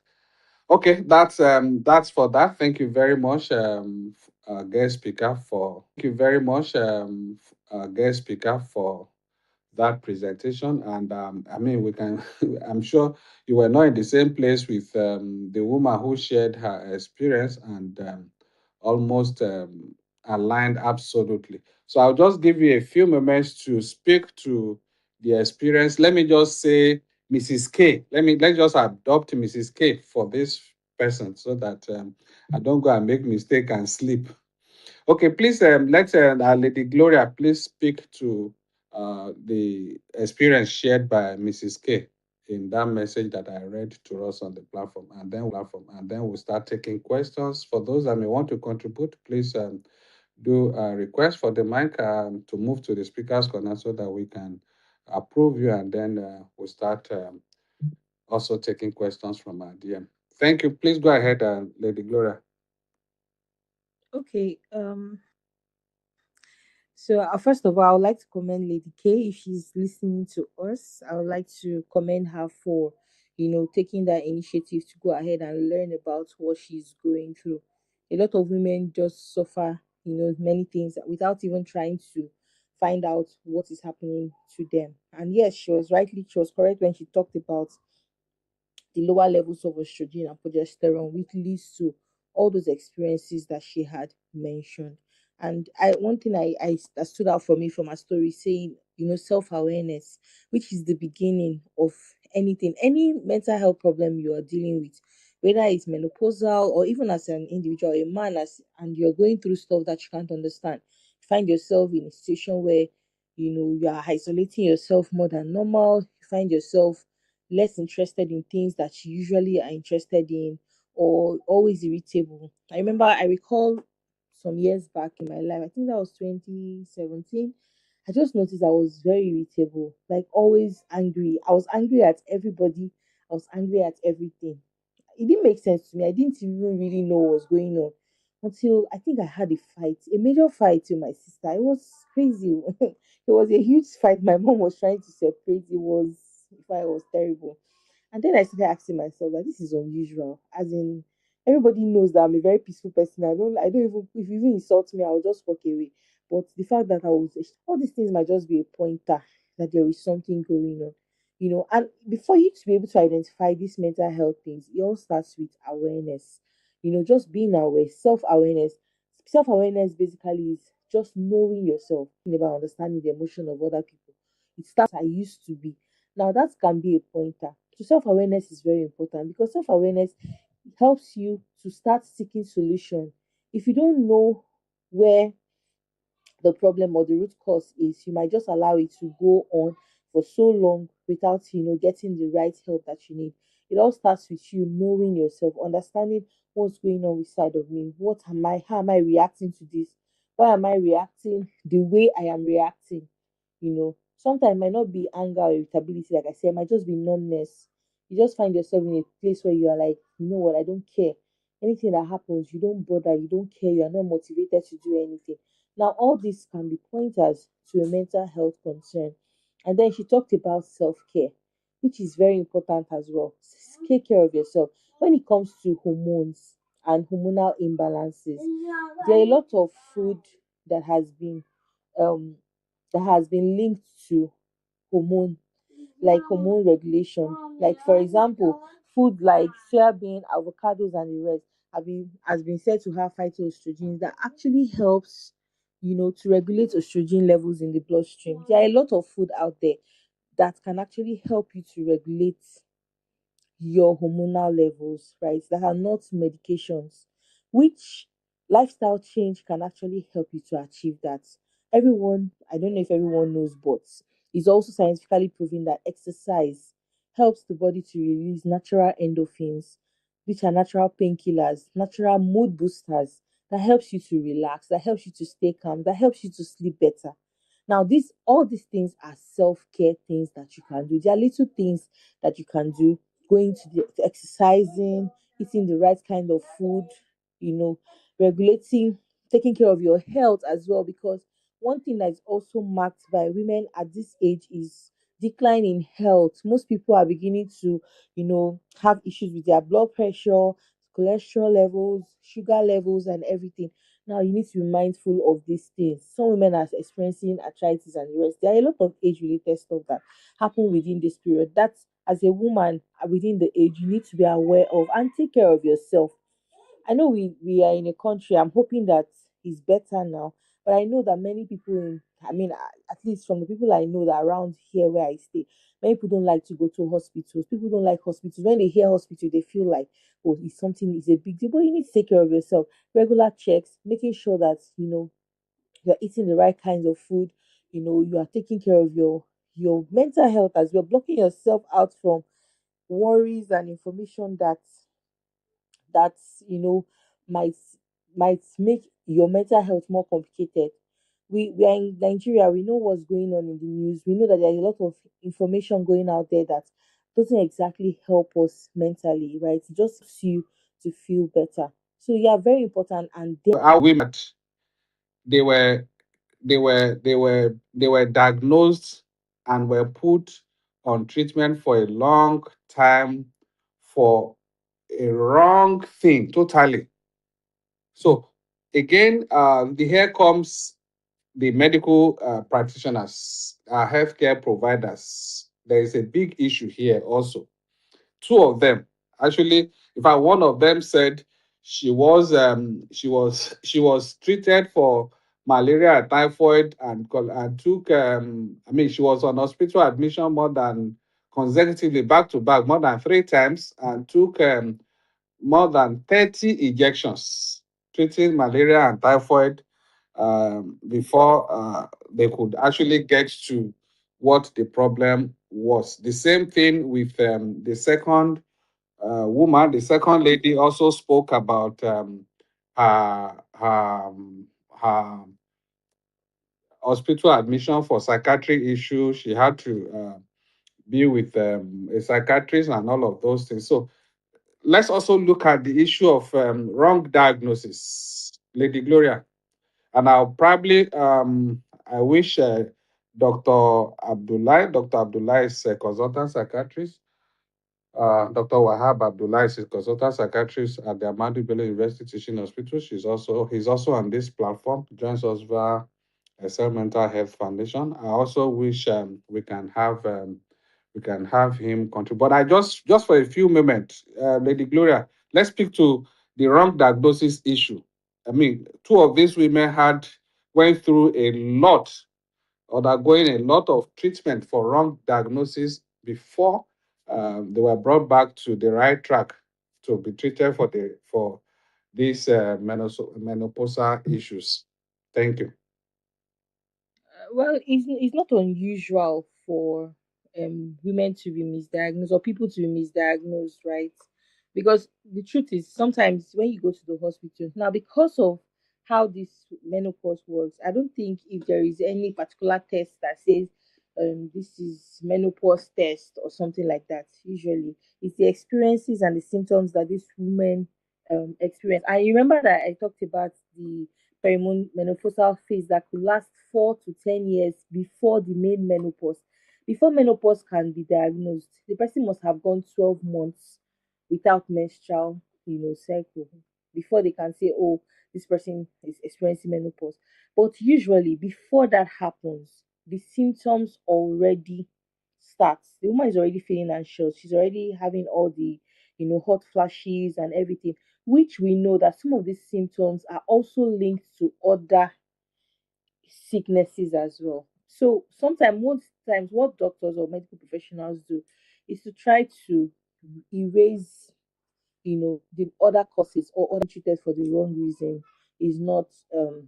Okay, that's for that. Thank you very much, guest speaker for guest speaker for that presentation. And I mean, we can, I'm sure you were not in the same place with the woman who shared her experience and almost aligned absolutely. So I'll just give you a few moments to speak to the experience. Let me just say, Mrs. K. Let's just adopt Mrs. K for this person so that I don't go and make mistake and sleep. Okay, please let Lady Gloria please speak to the experience shared by Mrs. K in that message that I read to us on the platform, and then we'll start taking questions. For those that may want to contribute, please do a request for the mic to move to the speaker's corner so that we can approve you, and then we'll start also taking questions from our DM. Thank you. Please go ahead, Lady Gloria. Okay. So first of all, I would like to commend Lady K if she's listening to us. I would like to commend her for, taking that initiative to go ahead and learn about what she's going through. A lot of women just suffer, many things without even trying to find out what is happening to them. And yes, she was correct when she talked about the lower levels of estrogen and progesterone, which leads to all those experiences that she had mentioned. And one thing that stood out for me from her story saying, self awareness, which is the beginning of anything, any mental health problem you are dealing with, whether it's menopausal or even as an individual, a man, and you're going through stuff that you can't understand. You find yourself in a situation where you are isolating yourself more than normal. You find yourself less interested in things that you usually are interested in, or always irritable. I recall some years back in my life, I think that was 2017. I just noticed I was very irritable, like always angry. I was angry at everybody, I was angry at everything. It didn't make sense to me. I didn't even really know what was going on until I think I had a fight, a major fight with my sister. It was crazy. It was a huge fight. My mom was trying to separate. It was terrible. And then I started asking myself that this is unusual. As in, everybody knows that I'm a very peaceful person. I don't even, if you even insult me, I'll just walk away. But the fact that all these things might just be a pointer that there is something going on. And before you to be able to identify these mental health things, it all starts with awareness. Just being aware, self-awareness. Self-awareness basically is just knowing yourself, about understanding the emotion of other people. It starts I used to be. Now that can be a pointer. So self-awareness is very important because self-awareness helps you to start seeking solution. If you don't know where the problem or the root cause is, you might just allow it to go on for so long without getting the right help that you need. It all starts with you knowing yourself, understanding what's going on inside of me. What am I? How am I reacting to this? Why am I reacting the way I am reacting? Sometimes it might not be anger or irritability, like I said, it might just be numbness. You just find yourself in a place where you are like, you know what, I don't care. Anything that happens, you don't bother, you don't care, you are not motivated to do anything. Now, all these can be pointers to a mental health concern. And then she talked about self care, which is very important as well. Take care of yourself. When it comes to hormones and hormonal imbalances, there are a lot of food that has been um linked to hormone, like hormone regulation. Like for example, food like soybean, avocados, and the rest has been said to have phytoestrogens that actually helps, to regulate estrogen levels in the bloodstream. There are a lot of food out there that can actually help you to regulate your hormonal levels, right? That are not medications, which lifestyle change can actually help you to achieve that. I don't know if everyone knows, but it's also scientifically proven that exercise helps the body to release natural endorphins, which are natural painkillers, natural mood boosters that helps you to relax, that helps you to stay calm, that helps you to sleep better. Now, all these things are self-care things that you can do. There are little things that you can do, going to exercising, eating the right kind of food, you know, regulating, taking care of your health as well. Because one thing that is also marked by women at this age is decline in health. Most people are beginning to, have issues with their blood pressure, cholesterol levels, sugar levels, and everything. Now you need to be mindful of these things. Some women are experiencing arthritis and the rest. There are a lot of age-related stuff that happen within this period. That's as a woman within the age you need to be aware of and take care of yourself. I know we are in a country. I'm hoping that it's better now, but I know that many people at least from the people I know that around here where I stay, many people don't like to go to hospitals. People don't like hospitals. When they hear hospital, they feel like, oh, it's a big deal. But you need to take care of yourself. Regular checks, making sure that you're eating the right kinds of food. You are taking care of your mental health as well, blocking yourself out from worries and information that you know might might make your mental health more complicated. We are in Nigeria. We know what's going on in the news. We know that there's a lot of information going out there that doesn't exactly help us mentally, right? It just helps you to feel better. So yeah, very important. And then Our women, they were they were diagnosed and were put on treatment for a long time for a wrong thing totally. So again, here comes the medical practitioners, healthcare providers. There is a big issue here also. Two of them actually, in fact, one of them said she was treated for malaria, typhoid, and took she was on hospital admission more than consecutively back to back more than 3 times and took more than 30 injections treating malaria and typhoid before they could actually get to what the problem was. The same thing with the second woman. The second lady also spoke about her, her, her hospital admission for psychiatric issues. She had to be with a psychiatrist and all of those things. So let's also look at the issue of wrong diagnosis, Lady Gloria. And I'll probably, I wish Dr. Abdullah is a consultant psychiatrist. Dr. Wahab Abdullah is a consultant psychiatrist at the Ahmadu Bello University Teaching Hospital. He's also on this platform, joins us via Excel Mental Health Foundation. I also wish we can have him contribute. But I just for a few moments, Lady Gloria, let's speak to the wrong diagnosis issue. I mean, two of these women went through a lot, undergoing a lot of treatment for wrong diagnosis before they were brought back to the right track to be treated for these menopausal issues. Thank you. Well, it's not unusual for women to be misdiagnosed or people to be misdiagnosed, right? Because the truth is, sometimes when you go to the hospital now, because of how this menopause works, I don't think if there is any particular test that says this is menopause test or something like that. Usually, it's the experiences and the symptoms that these women experience. I remember that I talked about the perimenopausal phase that could last 4 to 10 years before the main menopause. Before menopause can be diagnosed, the person must have gone 12 months without menstrual, cycle before they can say, oh, this person is experiencing menopause. But usually, before that happens, the symptoms already start. The woman is already feeling anxious. She's already having all the, hot flashes and everything, which we know that some of these symptoms are also linked to other sicknesses as well. So sometimes, most times, what doctors or medical professionals do is to try to erase, the other causes or untreated for the wrong reason is not um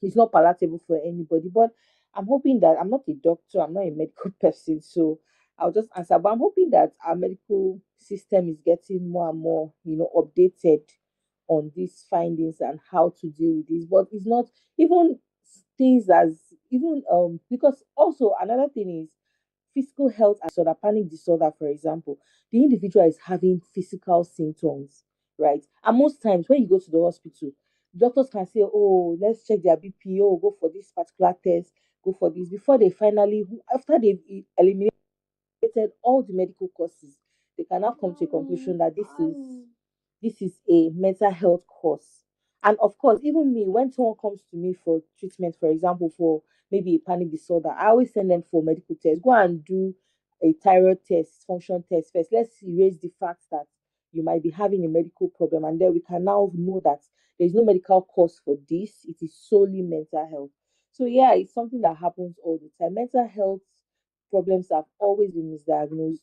is not palatable for anybody. But I'm hoping that I'm not a doctor, I'm not a medical person, so I'll just answer. But I'm hoping that our medical system is getting more and more, updated on these findings and how to deal with this. But it's not even things as even because also another thing is physical health disorder, panic disorder, for example, the individual is having physical symptoms, right? And most times when you go to the hospital, doctors can say, oh, let's check their BP, oh, go for this particular test, go for this, before they finally, after they've eliminated all the medical causes, they can now come to a conclusion that this is a mental health cause. And of course, even me, when someone comes to me for treatment, for example, for maybe a panic disorder, I always send them for medical tests. Go and do a thyroid test, function test first. Let's erase the fact that you might be having a medical problem, and then we can now know that there is no medical cause for this. It is solely mental health. So yeah, it's something that happens all the time. Mental health problems have always been misdiagnosed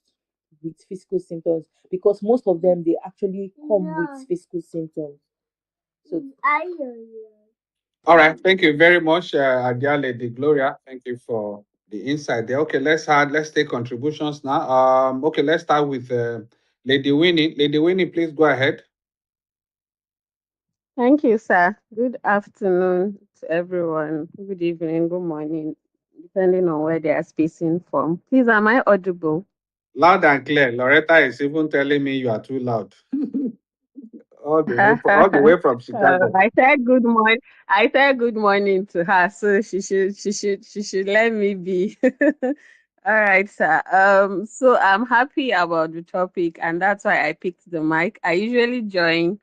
with physical symptoms because most of them they actually come with physical symptoms. So All right. Thank you very much, Adia Lady Gloria. Thank you for the insight there. Okay, let's take contributions now. Okay, let's start with Lady Winnie. Lady Winnie, please go ahead. Thank you, sir. Good afternoon to everyone. Good evening, good morning, depending on where they are speaking from. Please, am I audible? Loud and clear. Loretta is even telling me you are too loud. All the way from Chicago. I said good morning. I said good morning to her, so she should let me be. All right, sir. So I'm happy about the topic, and that's why I picked the mic. I usually join,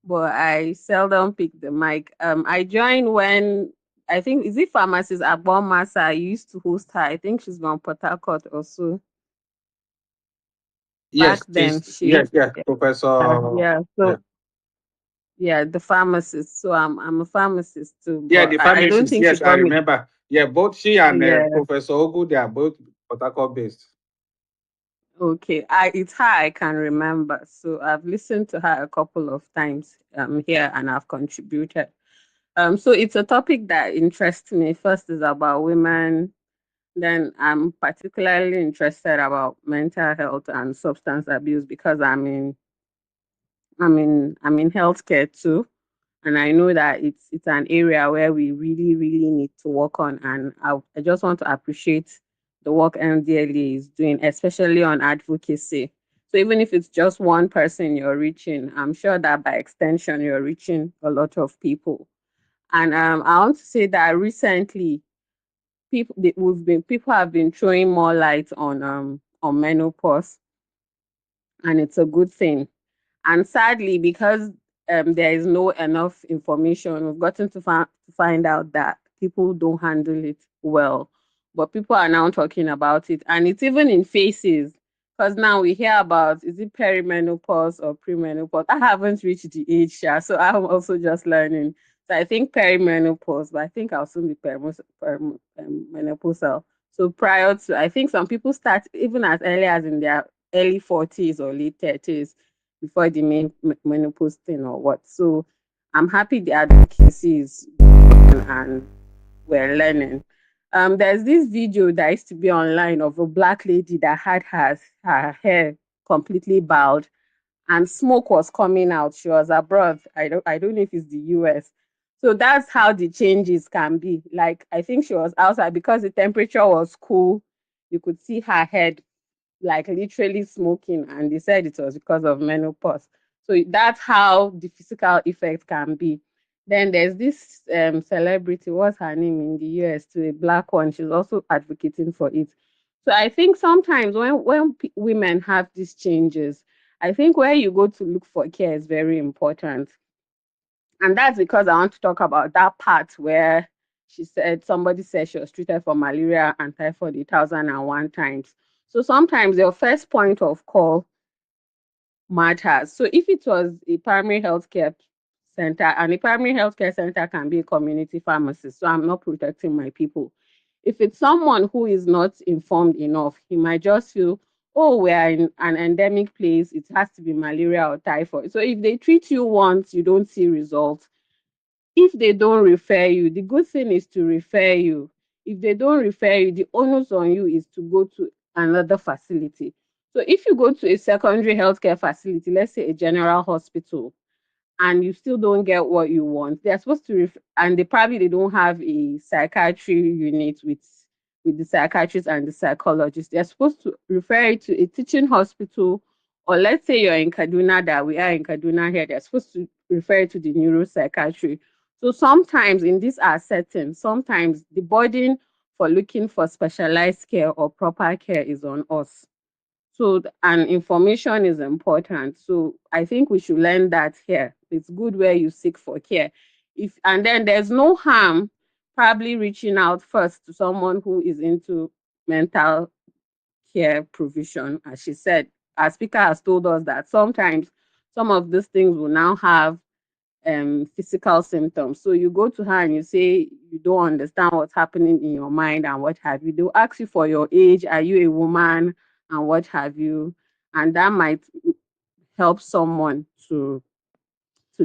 but I seldom pick the mic. I join when I think is it pharmacist Abon Masa. I used to host her. I think she's on Port Harcourt also. Back Yes, then, yes, she yes, Professor. yeah. Yeah, So yeah, the pharmacist. So I'm a pharmacist too, yeah, but the I don't pharmacist. think she Yes, I got me. remember. Yeah, both she and Yeah. Professor Ogu, they are both Port Harcourt based. Okay. It's her I can remember. So I've listened to her a couple of times here and I've contributed. So it's a topic that interests me. First is about women. Then I'm particularly interested about mental health and substance abuse because I'm in healthcare too. And I know that it's an area where we really, really need to work on. And I just want to appreciate the work MDLA is doing, especially on advocacy. So even if it's just one person you're reaching, I'm sure that by extension you're reaching a lot of people. And I want to say that recently people have been throwing more light on menopause, and it's a good thing. And sadly, because there is no enough information, we've gotten to find out that people don't handle it well. But people are now talking about it, and it's even in phases. Because now we hear about is it perimenopause or premenopause? I haven't reached the age, Sha, so I'm also just learning. So I think perimenopause, but I think I'll soon be menopausal. So prior to, I think some people start even as early as in their early 40s or late 30s before the main menopause thing or what. So I'm happy the advocacy is and we're learning. There's this video that used to be online of a black lady that had her hair completely bald and smoke was coming out. She was abroad. I don't know if it's the US. So that's how the changes can be. Like I think she was outside because the temperature was cool. You could see her head like literally smoking, and they said it was because of menopause. So that's how the physical effect can be. Then there's this celebrity, what's her name in the US, to a black one. She's also advocating for it. So I think sometimes when women have these changes, I think where you go to look for care is very important. And that's because I want to talk about that part where she said somebody said she was treated for malaria and typhoid 1,001 times. So sometimes your first point of call matters. So if it was a primary healthcare center, and a primary healthcare center can be a community pharmacist, so I'm not protecting my people. If it's someone who is not informed enough, he might just feel, oh, we're in an endemic place, it has to be malaria or typhoid. So if they treat you once, you don't see results. If they don't refer you, the good thing is to refer you. If they don't refer you, the onus on you is to go to another facility. So if you go to a secondary healthcare facility, let's say a general hospital, and you still don't get what you want, they're supposed to and they don't have a psychiatry unit with the psychiatrist and the psychologist. They're supposed to refer you to a teaching hospital, or let's say you're in Kaduna, that we are in Kaduna here, they're supposed to refer you to the neuropsychiatry. So sometimes in this our setting, sometimes the burden for looking for specialized care or proper care is on us. So, and information is important. So I think we should learn that here. It's good where you seek for care. If and then there's no harm probably reaching out first to someone who is into mental care provision. As she said, our speaker has told us that sometimes some of these things will now have physical symptoms. So you go to her and you say you don't understand what's happening in your mind and what have you. They'll ask you for your age, are you a woman, and what have you. And that might help someone to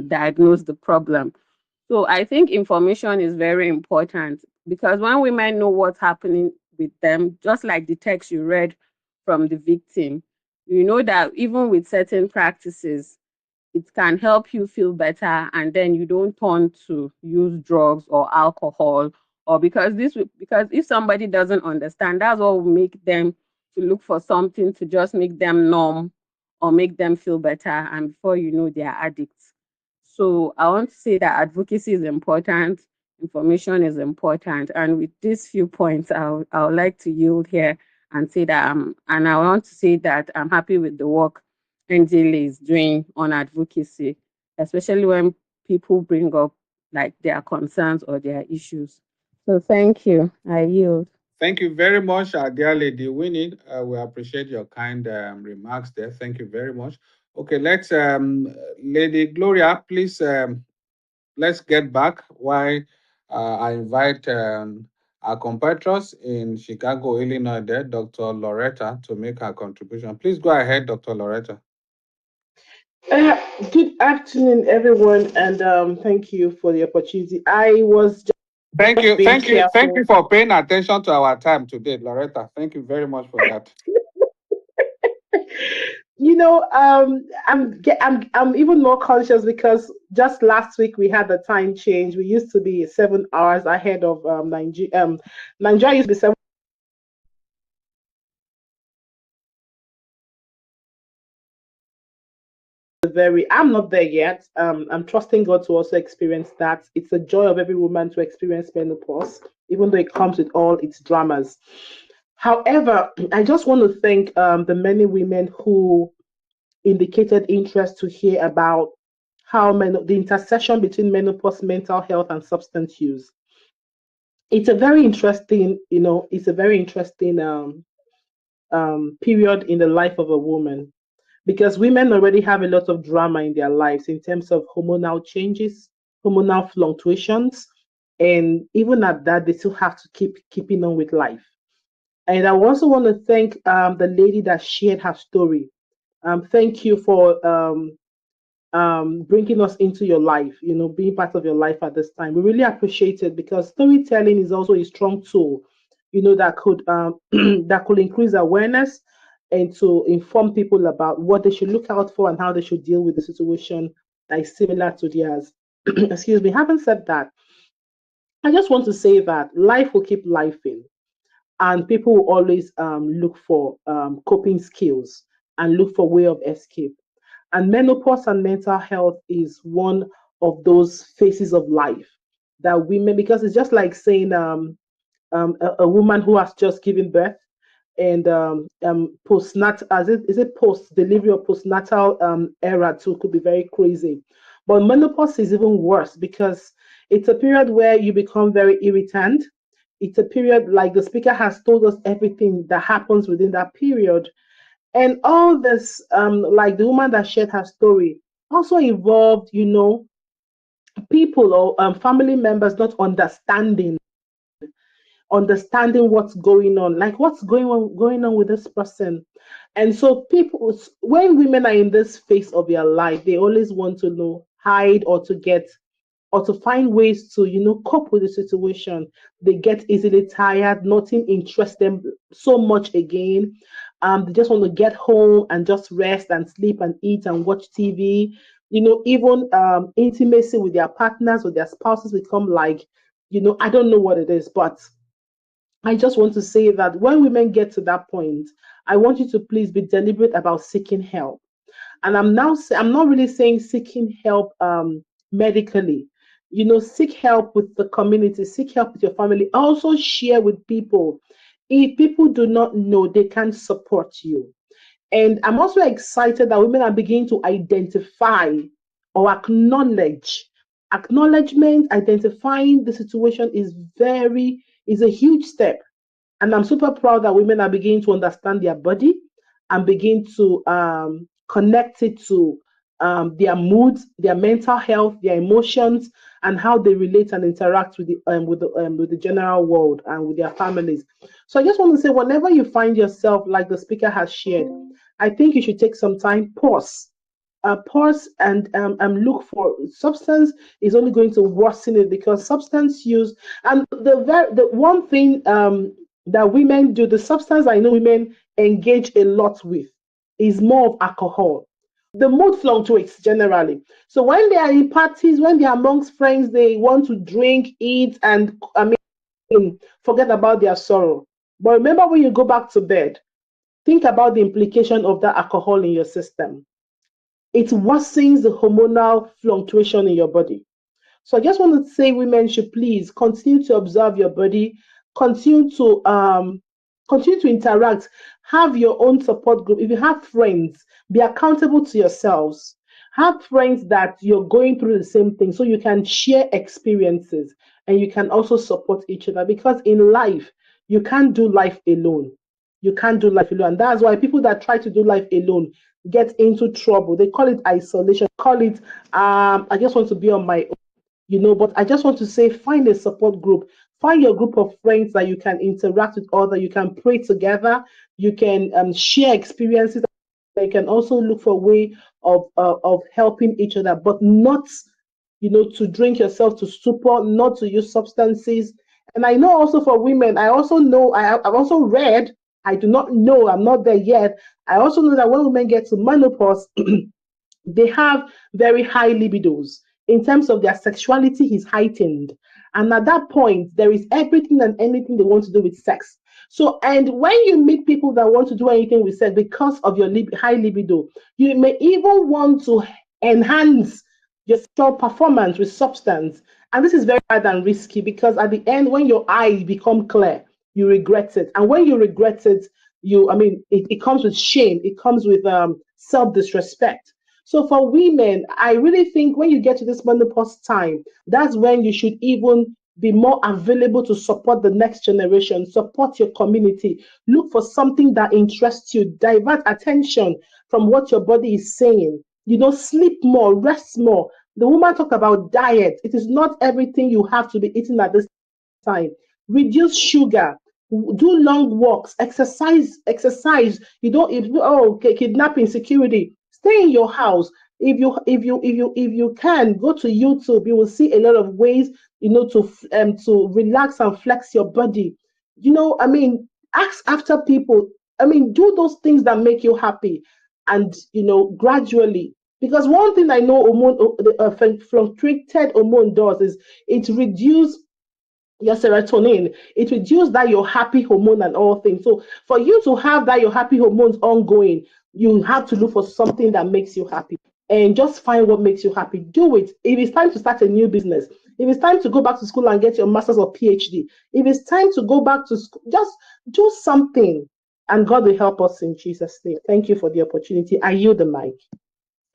diagnose the problem. So I think information is very important because when women know what's happening with them, just like the text you read from the victim, you know that even with certain practices, it can help you feel better, and then you don't turn to use drugs or alcohol, or because if somebody doesn't understand, that's what will make them to look for something to just make them numb or make them feel better, and before you know, they are addicts. So I want to say that advocacy is important, information is important, and with these few points, I would like to yield here and say that and I want to say that I'm happy with the work Angela is doing on advocacy, especially when people bring up like their concerns or their issues. So thank you. I yield. Thank you very much, dear Lady Winnie. We appreciate your kind remarks there. Thank you very much. Okay, let's, Lady Gloria, please, let's get back. Why I invite our compatriots in Chicago, Illinois, there, Dr. Loretta, to make her contribution. Please go ahead, Dr. Loretta. Uh, Good afternoon, everyone, and thank you for the opportunity. I was Thank just you, being thank you, thank careful. you for paying attention to our time today, Loretta. Thank you very much for that. I'm even more conscious because just last week we had the time change. We used to be 7 hours ahead of Nigeria. Nigeria used to be 7. I'm not there yet. I'm trusting God to also experience that. It's a joy of every woman to experience menopause, even though it comes with all its dramas. However, I just want to thank the many women who indicated interest to hear about how the intersection between menopause, mental health, and substance use. It's a very interesting, it's a very interesting period in the life of a woman because women already have a lot of drama in their lives in terms of hormonal changes, hormonal fluctuations, and even at that, they still have to keeping on with life. And I also want to thank the lady that shared her story. Thank you for bringing us into your life, being part of your life at this time. We really appreciate it because storytelling is also a strong tool, that could that could increase awareness and to inform people about what they should look out for and how they should deal with the situation that is similar to theirs. Excuse me. Having said that, I just want to say that life will keep lifing, and people will always look for coping skills and look for way of escape. And menopause and mental health is one of those phases of life that women, because it's just like saying a woman who has just given birth and postnatal, is it post delivery or postnatal era too, could be very crazy. But menopause is even worse because it's a period where you become very irritant. It's a period, like the speaker has told us, everything that happens within that period. And all this, like the woman that shared her story, also involved, people or family members not understanding what's going on, like what's going on with this person. And so people, when women are in this phase of their life, they always want to know, hide, or to find ways to cope with the situation. They get easily tired, nothing interests them so much again. They just want to get home and just rest and sleep and eat and watch TV. Even intimacy with their partners or their spouses become like, I don't know what it is, but I just want to say that when women get to that point, I want you to please be deliberate about seeking help. And I'm not really saying seeking help medically. Seek help with the community, seek help with your family. Also share with people. If people do not know, they can support you. And I'm also excited that women are beginning to identify or acknowledge. Acknowledgement, identifying the situation is a huge step. And I'm super proud that women are beginning to understand their body and begin to connect it to their moods, their mental health, their emotions, and how they relate and interact with the general world and with their families. So I just want to say, whenever you find yourself like the speaker has shared, I think you should take some time, pause and look for substance is only going to worsen it, because substance use, and the one thing that women do, the substance I know women engage a lot with, is more of alcohol. The mood fluctuates generally. So when they are in parties, when they are amongst friends, they want to drink, eat, and forget about their sorrow. But remember, when you go back to bed, think about the implication of that alcohol in your system. It worsens the hormonal fluctuation in your body. So I just want to say, women should please continue to observe your body, continue to continue to interact, have your own support group. If you have friends, be accountable to yourselves. Have friends that you're going through the same thing, so you can share experiences and you can also support each other. Because in life, you can't do life alone. You can't do life alone. And that's why people that try to do life alone get into trouble. They call it isolation, call it I just want to be on my but I just want to say, find a support group, find your group of friends that you can interact with, other, you can pray together, you can share experiences, you can also look for a way of helping each other, but not to drink yourself to stupor, not to use substances. And I know also for women, I also know, I've also read, I do not know, I'm not there yet, I also know that when women get to menopause, they have very high libidos. In terms of their sexuality is heightened, and at that point there is everything and anything they want to do with sex. So, and when you meet people that want to do anything with sex because of your high libido, you may even want to enhance your sexual performance with substance. And this is very bad and risky, because at the end, when your eyes become clear, you regret it. And when you regret it, it comes with shame, it comes with self-disrespect. So for women, I really think when you get to this menopause time, that's when you should even be more available to support the next generation, support your community, look for something that interests you, divert attention from what your body is saying. Sleep more, rest more. The woman talked about diet. It is not everything you have to be eating at this time. Reduce sugar, Do long walks, exercise. You don't, if oh, okay, kidnapping, security, stay in your house. If you can go to YouTube, you will see a lot of ways, to relax and flex your body. I mean, ask after people. I mean, do those things that make you happy, and gradually. Because one thing I know fluctuated hormone does is it reduce your serotonin. It reduces that your happy hormone and all things. So for you to have that your happy hormones ongoing, you have to look for something that makes you happy, and just find what makes you happy. Do it. If it's time to start a new business, if it's time to go back to school and get your master's or PhD, if it's time to go back to school, just do something, and God will help us in Jesus' name. Thank you for the opportunity. I yield the mic.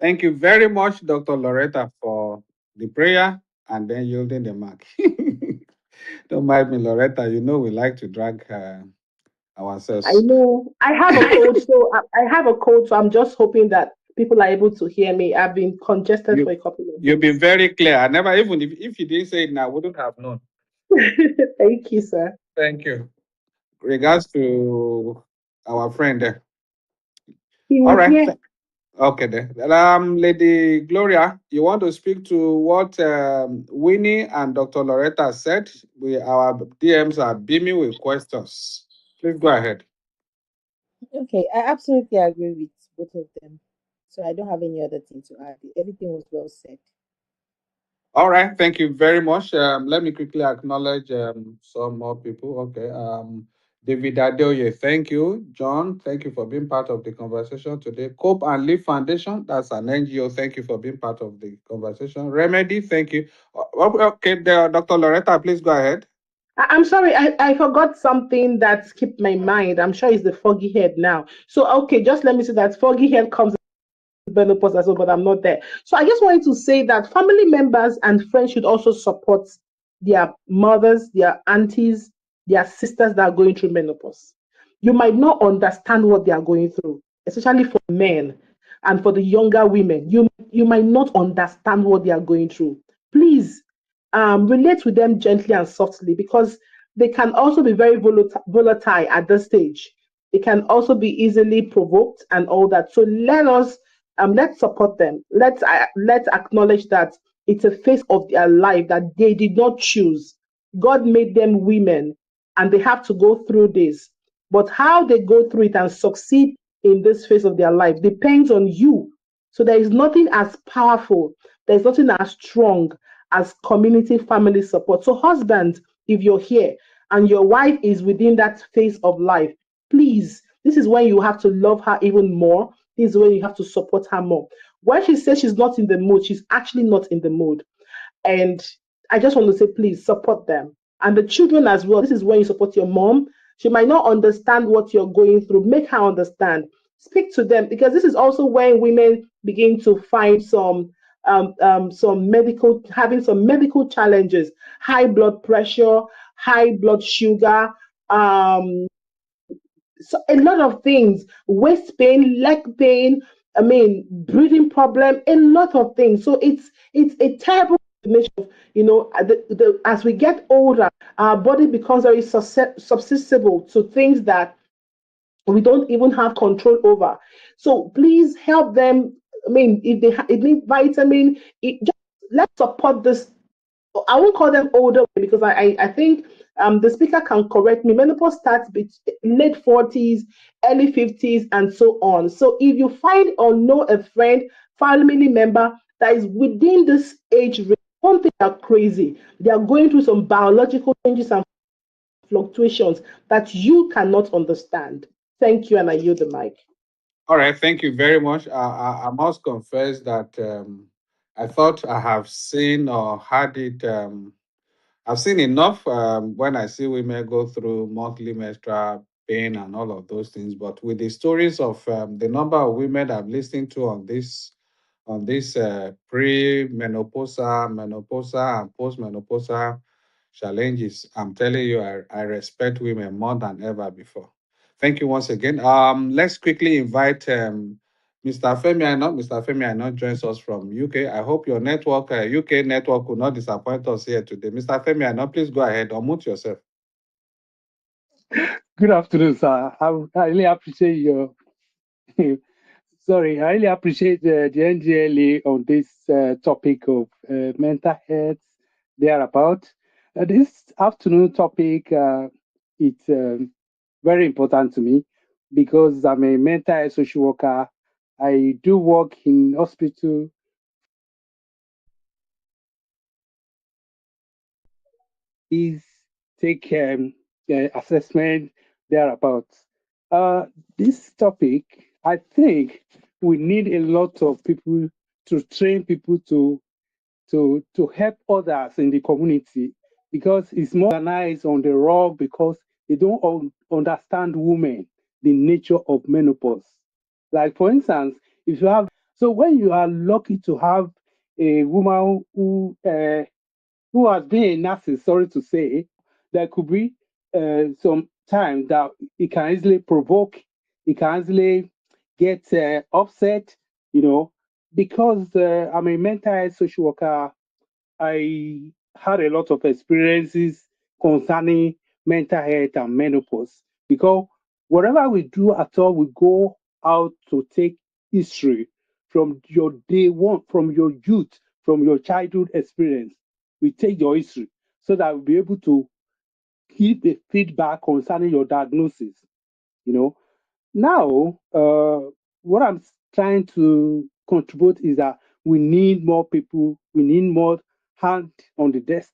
Thank you very much, Dr. Loretta, for the prayer and then yielding the mic. Don't mind me, Loretta. You know we like to drag I ourselves. know I have a cold, so I have a cold, so I'm just hoping that people are able to hear me. I've been congested for You a couple of you've been days. very clear. I never even if you didn't say it now, I wouldn't have known. Thank you, sir. Thank you. Regards to our friend there. He All was right. here. Okay then. Lady Gloria, you want to speak to what Winnie and Dr. Loretta said? Our DMs are beaming with questions. Please go ahead. Okay, I absolutely agree with both of them. So I don't have any other thing to add. Everything was well said. All right, thank you very much. Let me quickly acknowledge some more people. Okay. David Adeoye, thank you. John, thank you for being part of the conversation today. Cope and Live Foundation, that's an NGO. Thank you for being part of the conversation. Remedy, thank you. Okay, Dr. Loretta, please go ahead. I'm sorry, I forgot something that skipped my mind. I'm sure it's the foggy head now. So, okay, just let me say that foggy head comes menopause as well, but I'm not there. So I just wanted to say that family members and friends should also support their mothers, their aunties, their sisters that are going through menopause. You might not understand what they are going through, especially for men and for the younger women. You might not understand what they are going through. Please relate with them gently and softly, because they can also be very volatile at this stage. It can also be easily provoked and all that. So let's support them. Let's acknowledge that it's a phase of their life that they did not choose. God made them women, and they have to go through this. But how they go through it and succeed in this phase of their life depends on you. So there is nothing as powerful, there's nothing as strong as community family support. So husband, if you're here and your wife is within that phase of life, please, this is when you have to love her even more. This is when you have to support her more. When she says she's not in the mood, she's actually not in the mood. And I just want to say, please support them. And the children as well. This is when you support your mom. She might not understand what you're going through. Make her understand. Speak to them, because this is also when women begin to find some medical, having some medical challenges, high blood pressure, high blood sugar, so a lot of things, waist pain, leg pain, I mean breathing problem, a lot of things. So it's a terrible combination of, as we get older, our body becomes very susceptible to things that we don't even have control over. So please help them. I mean, if it need vitamin, just let's support this. I won't call them older because I think the speaker can correct me. Menopause starts late 40s, early 50s, and so on. So if you find or know a friend, family member that is within this age range, don't think they're crazy. They are going through some biological changes and fluctuations that you cannot understand. Thank you, and I yield the mic. All right, thank you very much. I must confess that I thought I have seen or had it. I've seen enough when I see women go through monthly menstrual pain and all of those things. But with the stories of the number of women I've listened to on this pre-menopausal, menopausal, and post-menopausal challenges, I'm telling you, I respect women more than ever before. Thank you once again. Let's quickly invite Mr. Femi Aino. Mr. Femi Aino joins us from UK. I hope your network, UK network, will not disappoint us here today. Mr. Femi Aino, please go ahead, unmute yourself. Good afternoon, sir. I really appreciate your. Sorry, I really appreciate the NGLA on this topic of mental health thereabout. This afternoon topic, it's very important to me because I'm a mental health social worker. I do work in hospital is take assessment thereabouts. Uh, this topic, I think we need a lot of people to train people to help others in the community because it's more organized on the raw because they don't understand women, the nature of menopause. Like for instance, if you have so when you are lucky to have a woman who has been a nurse, sorry to say, there could be some time that it can easily provoke, it can easily get upset, you know, because I'm a mental health social worker. I had a lot of experiences concerning mental health and menopause because whatever we do at all, we go out to take history from your day one, from your youth, from your childhood experience. We take your history so that we'll be able to give a feedback concerning your diagnosis. You know, now, what I'm trying to contribute is that we need more people, we need more hand on the desk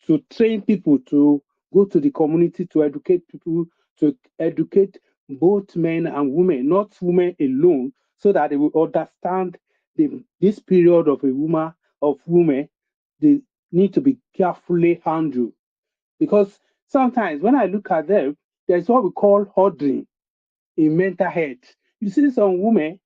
to train people to go to the community to educate people, to educate both men and women, not women alone, so that they will understand this period of a woman of women. They need to be carefully handled because sometimes when I look at them, there's what we call hoarding in mental health. You see some women,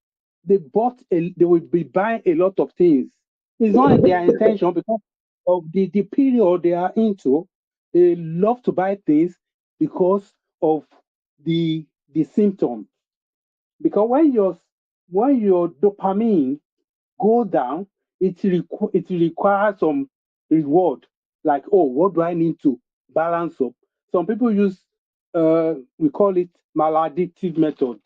they will be buying a lot of things. It's not their intention because of the period they are into. They love to buy things because of the symptom. Because when your dopamine go down, it requires some reward. Like, oh, what do I need to balance up? Some people use we call it maladictive method,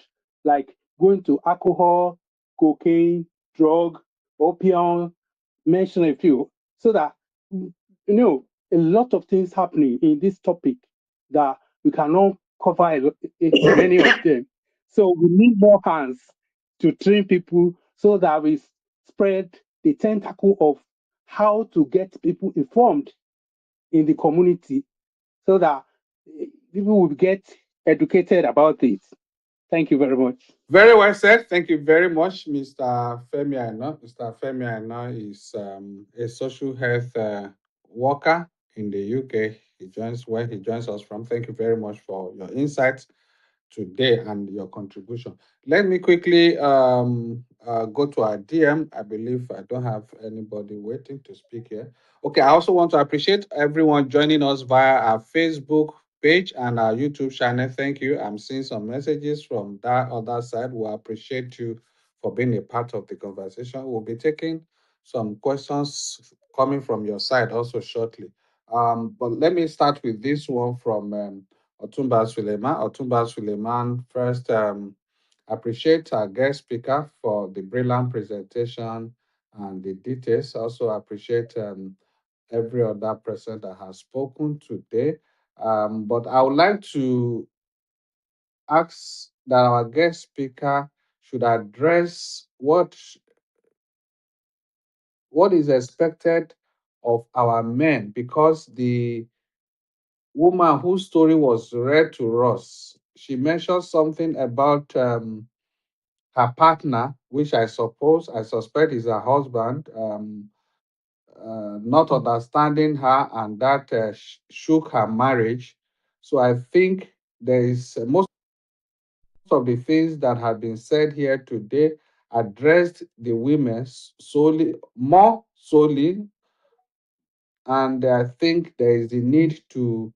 like going to alcohol, cocaine, drug, opium, mention a few, so that a lot of things happening in this topic that we cannot cover many of them. So we need more hands to train people so that we spread the tentacle of how to get people informed in the community so that people will get educated about it. Thank you very much. Very well said. Thank you very much, Mr. Femi Aina. Mr. Femi Aina is a social health worker in the UK. He joins us from. Thank you very much for your insights today and your contribution. Let me quickly go to our DM. I believe I don't have anybody waiting to speak here. Okay, I also want to appreciate everyone joining us via our Facebook page and our YouTube channel. Thank you. I'm seeing some messages from that other side. We appreciate you for being a part of the conversation. We'll be taking some questions coming from your side also shortly. But let me start with this one from Otumba Suleiman. Otumba Suleiman, first, appreciate our guest speaker for the brilliant presentation and the details. Also appreciate every other person that has spoken today. But I would like to ask that our guest speaker should address what is expected of our men because the woman whose story was read to us, she mentioned something about her partner, which I suspect is her husband, not understanding her, and that shook her marriage. So I think there is most of the things that have been said here today addressed the women solely, more solely, and I think there is the need to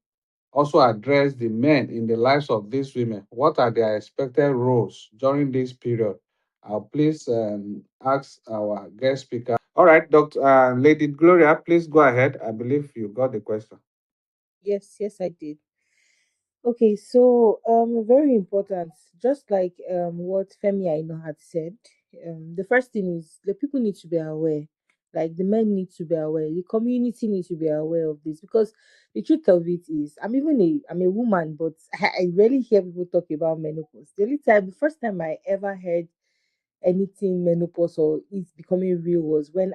also address the men in the lives of these women. What are their expected roles during this period? I'll please ask our guest speaker. All right, Dr. Lady Gloria, please go ahead. I believe you got the question. Yes, yes, I did. Okay, so very important. Just like what Femi Aino had said, the first thing is the people need to be aware. Like the men need to be aware, the community needs to be aware of this because the truth of it is, I'm a woman, but I rarely hear people talk about menopause. The first time I ever heard anything menopause or it's becoming real was when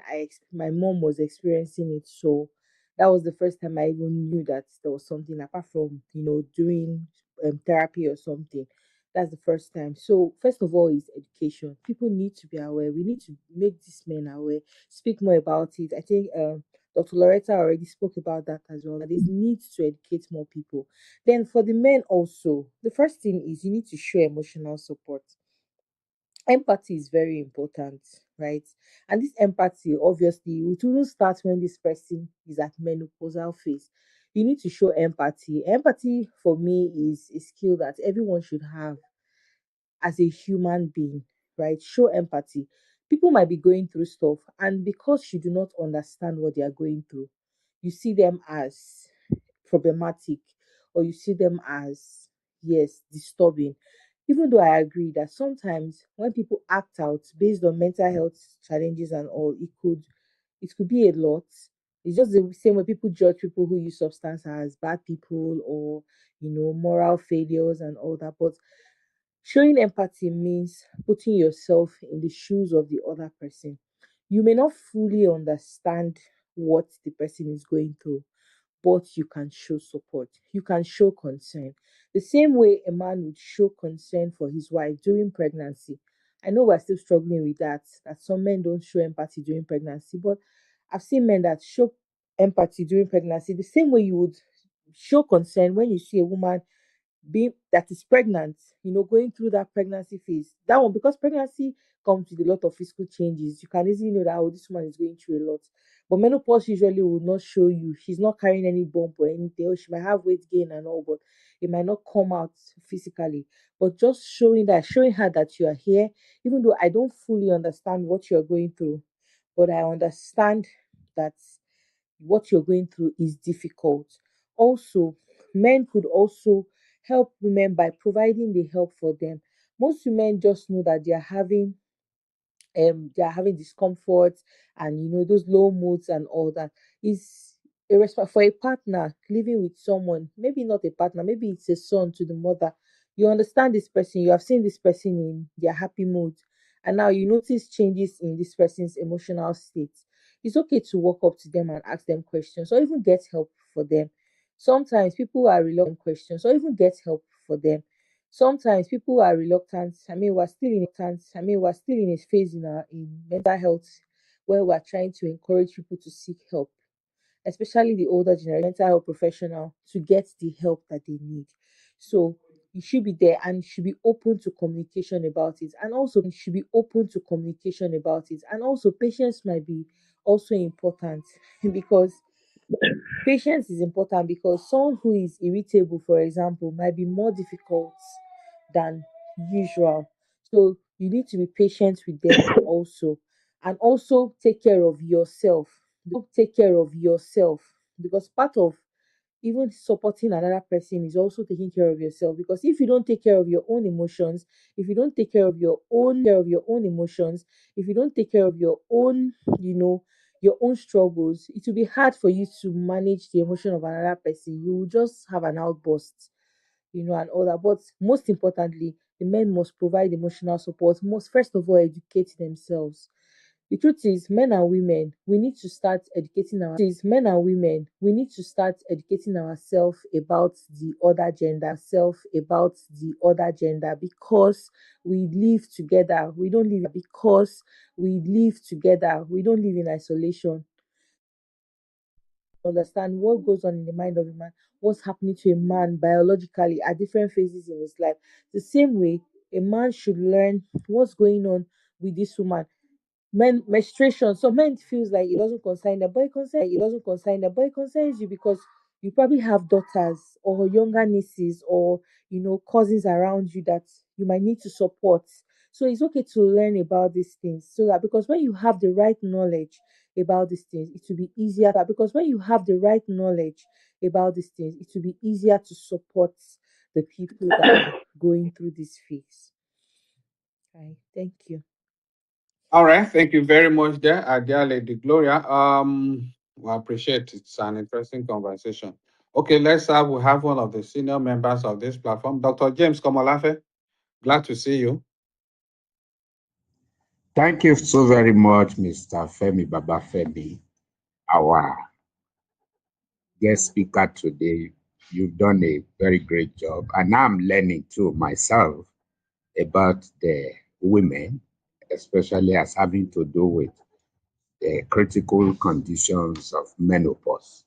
my mom was experiencing it. So that was the first time I even knew that there was something apart from doing therapy or something. That's the first time. So first of all is education. People need to be aware. We need to make these men aware. Speak more about it. I think Dr. Loretta already spoke about that as well. That is need to educate more people. Then for the men also, the first thing is you need to show emotional support. Empathy is very important, right? And this empathy, obviously, it will start when this person is at menopausal phase. You need to show empathy. Empathy for me is a skill that everyone should have as a human being, right? Show empathy. People might be going through stuff, and because you do not understand what they are going through, you see them as problematic or you see them as, yes, disturbing. Even though I agree that sometimes when people act out based on mental health challenges and all, it could be a lot. It's just the same way people judge people who use substance as bad people or moral failures and all that. But showing empathy means putting yourself in the shoes of the other person. You may not fully understand what the person is going through, but you can show support. You can show concern. The same way a man would show concern for his wife during pregnancy. I know we're still struggling with that some men don't show empathy during pregnancy, but I've seen men that show empathy during pregnancy the same way you would show concern when you see a woman being that is pregnant, going through that pregnancy phase. That one, because pregnancy comes with a lot of physical changes, you can easily know that this woman is going through a lot. But menopause usually will not show you. She's not carrying any bump or anything, or she might have weight gain and all, but it might not come out physically. But just showing her that you are here, even though I don't fully understand what you're going through, but I understand that what you're going through is difficult. Also, men could also help women by providing the help for them. Most women just know that they are having discomfort and those low moods and all that is a respect for a partner living with someone, maybe not a partner, maybe it's a son to the mother. You understand this person, you have seen this person in their happy mood, and now you notice changes in this person's emotional state. It's okay to walk up to them and ask them questions or even get help for them. Sometimes people are questions or even get help for them. Sometimes people are reluctant. We're still in a phase in mental health where we're trying to encourage people to seek help, especially the older generation, mental health professional to get the help that they need. So you should be there and you should be open to communication about it. And also patience might be also important because patience is important because someone who is irritable, for example, might be more difficult than usual. So you need to be patient with them also. And also take care of yourself. Because part of even supporting another person is also taking care of yourself. Because if you don't take care of your own emotions, if you don't take care of your own emotions, if you don't take care of you know, your own struggles, it will be hard for you to manage the emotion of another person. You will just have an outburst, and all that. But most importantly, the men must provide emotional support. Must first of all educate themselves. The truth is, men and women, we need to start educating ourselves about the other gender because we live together. We don't live in isolation. Understand what goes on in the mind of a man, what's happening to a man biologically at different phases in his life. The same way, a man should learn what's going on with this woman. Men menstruation. Some men feels like it doesn't concern them, but it concerns you because you probably have daughters or younger nieces or cousins around you that you might need to support. So it's okay to learn about these things so that because when you have the right knowledge about these things, it will be easier to support the people that are going through this phase. Right. Thank you. All right, thank you very much there, dear Lady Gloria. We appreciate it. It's an interesting conversation. Okay, we have one of the senior members of this platform, Dr. James Komolafe. Glad to see you. Thank you so very much, Mr. Femi Babafemi, our guest speaker today. You've done a very great job, and I'm learning too myself about the women, especially as having to do with the critical conditions of menopause.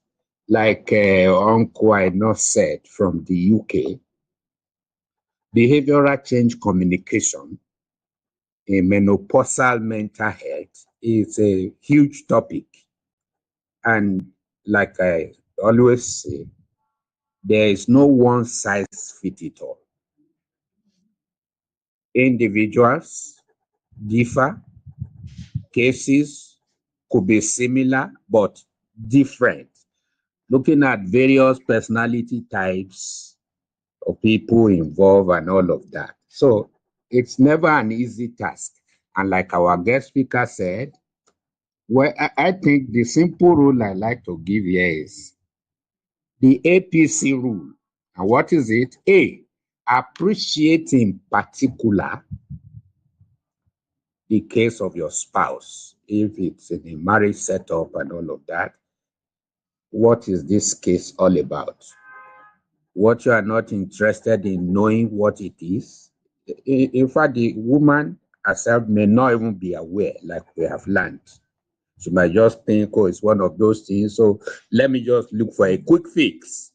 Like Uncle Aino said from the UK, behavioral change communication in menopausal mental health is a huge topic. And like I always say, there is no one size fit it all. Individuals differ, cases could be similar but different. Looking at various personality types of people involved and all of that. So it's never an easy task. And like our guest speaker said, well, I think the simple rule I like to give here is the APC rule. And what is it? A, appreciate in particular the case of your spouse. If it's in a marriage setup and all of that, what is this case all about? What you are not interested in knowing what it is. In fact, the woman herself may not even be aware, like we have learned. She might just think, oh, it's one of those things. So let me just look for a quick fix.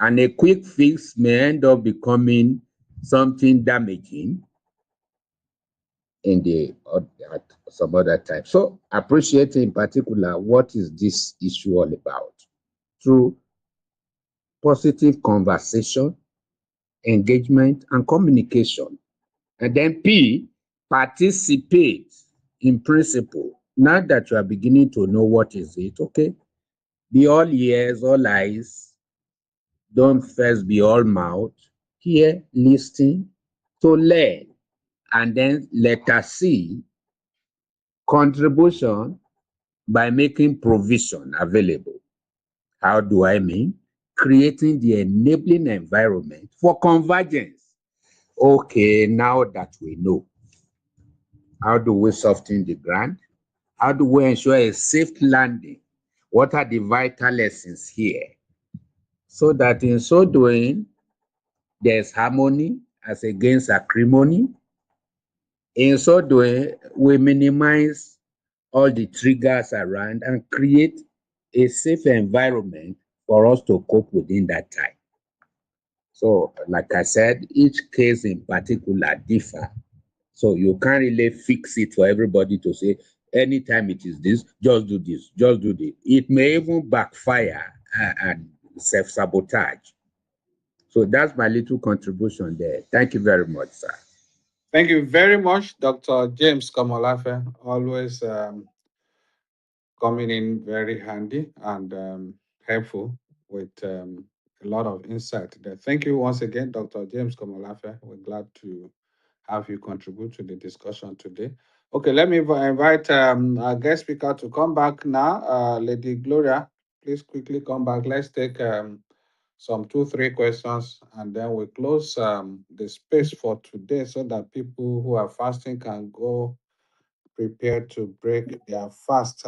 And a quick fix may end up becoming something damaging in the at some other time. So appreciate in particular what is this issue all about through positive conversation, engagement, and communication. And then P, participate in principle. Now that you are beginning to know what is it, okay? Be all ears, all eyes. Don't first be all mouth. Hear, listen, to learn. And then letter C, contribution by making provision available. How do I mean? Creating the enabling environment for convergence. Okay, now that we know, how do we soften the ground? How do we ensure a safe landing? What are the vital lessons here? So that in so doing, there's harmony as against acrimony. In so doing, we minimize all the triggers around and create a safe environment for us to cope within that time. So, like I said, each case in particular differ. So you can't really fix it for everybody to say, anytime it is this, just do this, just do this. It may even backfire and self-sabotage. So that's my little contribution there. Thank you very much, sir. Thank you very much, Dr. James Komolafe. Always coming in very handy and helpful with a lot of insight there. Thank you once again, Dr. James Komolafe. We're glad to have you contribute to the discussion today. Okay, let me invite our guest speaker to come back now. Lady Gloria, please quickly come back. Let's take some 2, 3 questions and then we close the space for today so that people who are fasting can go prepared to break their fast.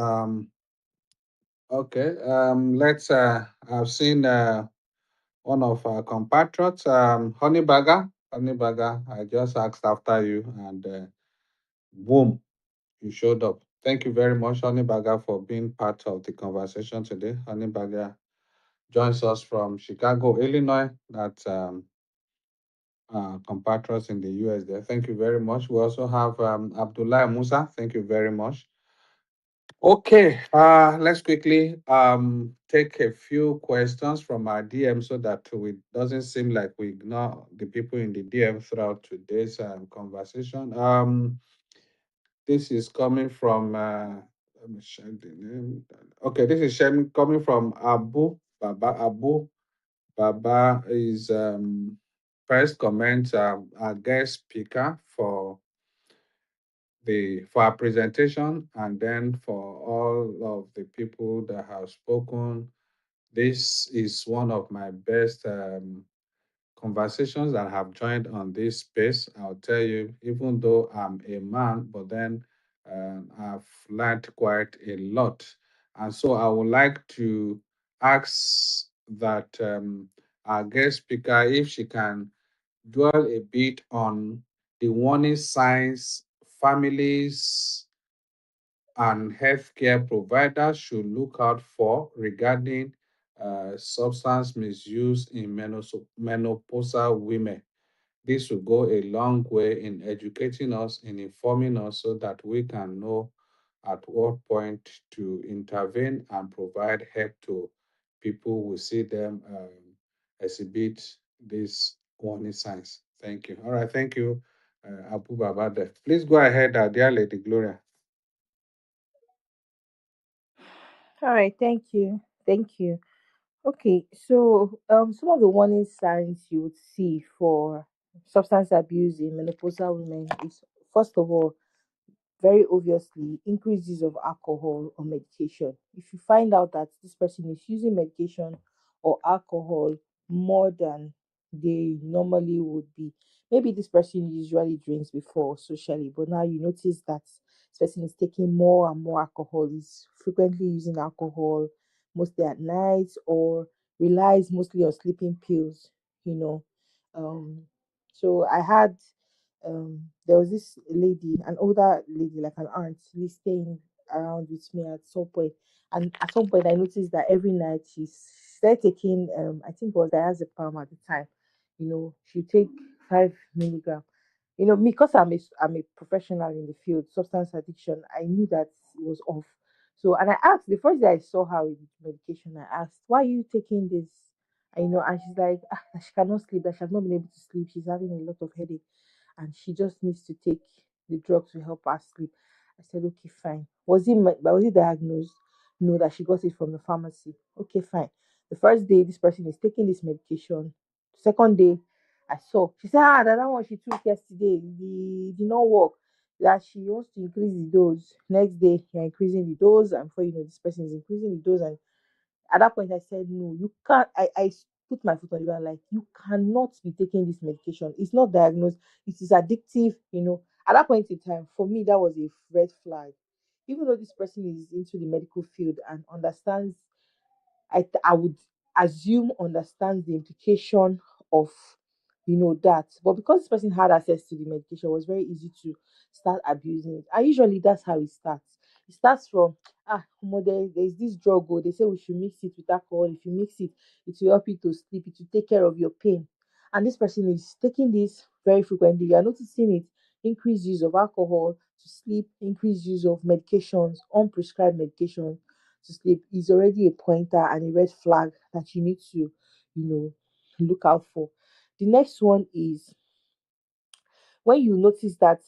Okay, I've seen one of our compatriots, Honey Burger. Honey Burger, I just asked after you and boom, you showed up. Thank you very much, Honey Burger, for being part of the conversation today. Honey Burger joins us from Chicago, Illinois. That's compatriots in the US there. Thank you very much. We also have Abdullah Musa. Thank you very much. Okay, let's quickly take a few questions from our DM so that it doesn't seem like we ignore the people in the DM throughout today's conversation. This is coming from let me check the name. Okay, this is coming from Abu Baba. Abu Baba is first commend our guest speaker for our presentation, and then for all of the people that have spoken. This is one of my best conversations that have joined on this space. I'll tell you, even though I'm a man, but then I've learned quite a lot. And so I would like to ask that our guest speaker, if she can dwell a bit on the warning signs families and healthcare providers should look out for regarding substance misuse in menopausal women. This will go a long way in educating us, in informing us so that we can know at what point to intervene and provide help to people who see them exhibit these warning signs. Thank you. All right, thank you, Abu Babade. Please go ahead, dear Lady Gloria. All right, thank you. Thank you. Okay, so some of the warning signs you would see for substance abuse in menopausal women is, first of all, very obviously, increased use of alcohol or medication. If you find out that this person is using medication or alcohol more than they normally would be, maybe this person usually drinks before socially, but now you notice that this person is taking more and more alcohol, is frequently using alcohol, mostly at night, or relies mostly on sleeping pills, you know. Um, so I had there was this lady, an older lady, like an aunt, staying around with me at some point. And at some point, I noticed that every night she started taking, I think it was diazepam at the time. She take 5 milligram. Me, because I'm a professional in the field, substance addiction. I knew that it was off. So, and I asked the first day I saw her with medication. I asked, "Why are you taking this?" And she's like, that she cannot sleep. That she has not been able to sleep. She's having a lot of headache and she just needs to take the drug to help her sleep. I said, okay, fine. Was it diagnosed? No, that she got it from the pharmacy. Okay, fine. The first day, this person is taking this medication. Second day, I saw. She said, that one she took yesterday, it did not work. That she wants to increase the dose. Next day, you're increasing the dose, and before you know, this person is increasing the dose, and at that point I said, no, you can't. I put my foot on the ground, like, you cannot be taking this medication. It's not diagnosed, it is addictive. At that point in time, for me, that was a red flag. Even though this person is into the medical field and understands, I would assume understands the implication of that. But because this person had access to the medication, it was very easy to start abusing it. And usually that's how it starts. It starts from, there's this drug, they say we should mix it with alcohol. If you mix it, it will help you to sleep, it will take care of your pain. And this person is taking this very frequently. You are noticing it: increased use of alcohol to sleep, increased use of medications, unprescribed medication to sleep, is already a pointer and a red flag that you need to, look out for. The next one is when you notice that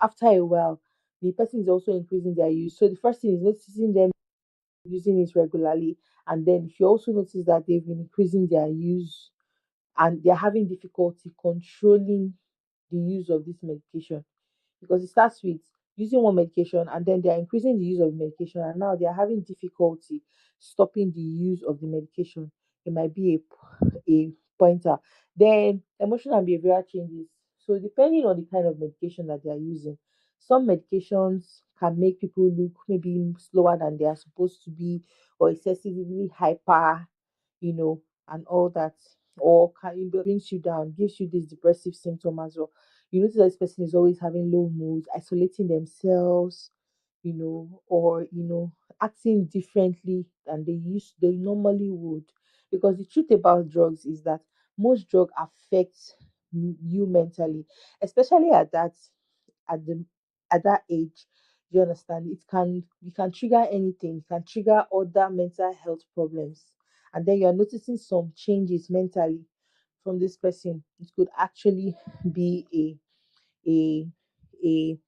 after a while, the person is also increasing their use. So the first thing is noticing them using it regularly, and then if you also notice that they've been increasing their use and they're having difficulty controlling the use of this medication, because it starts with using one medication and then they're increasing the use of the medication and now they're having difficulty stopping the use of the medication. It might be a pointer. Then emotional and behavioral changes. So depending on the kind of medication that they are using, some medications can make people look maybe slower than they are supposed to be, or excessively hyper, and all that. Or brings you down, gives you this depressive symptom as well. You notice that this person is always having low moods, isolating themselves, or acting differently than they normally would. Because the truth about drugs is that most drug affects you mentally, especially at the at that age. You understand? You can trigger anything, it can trigger other mental health problems. And then you're noticing some changes mentally from this person. It could actually be a a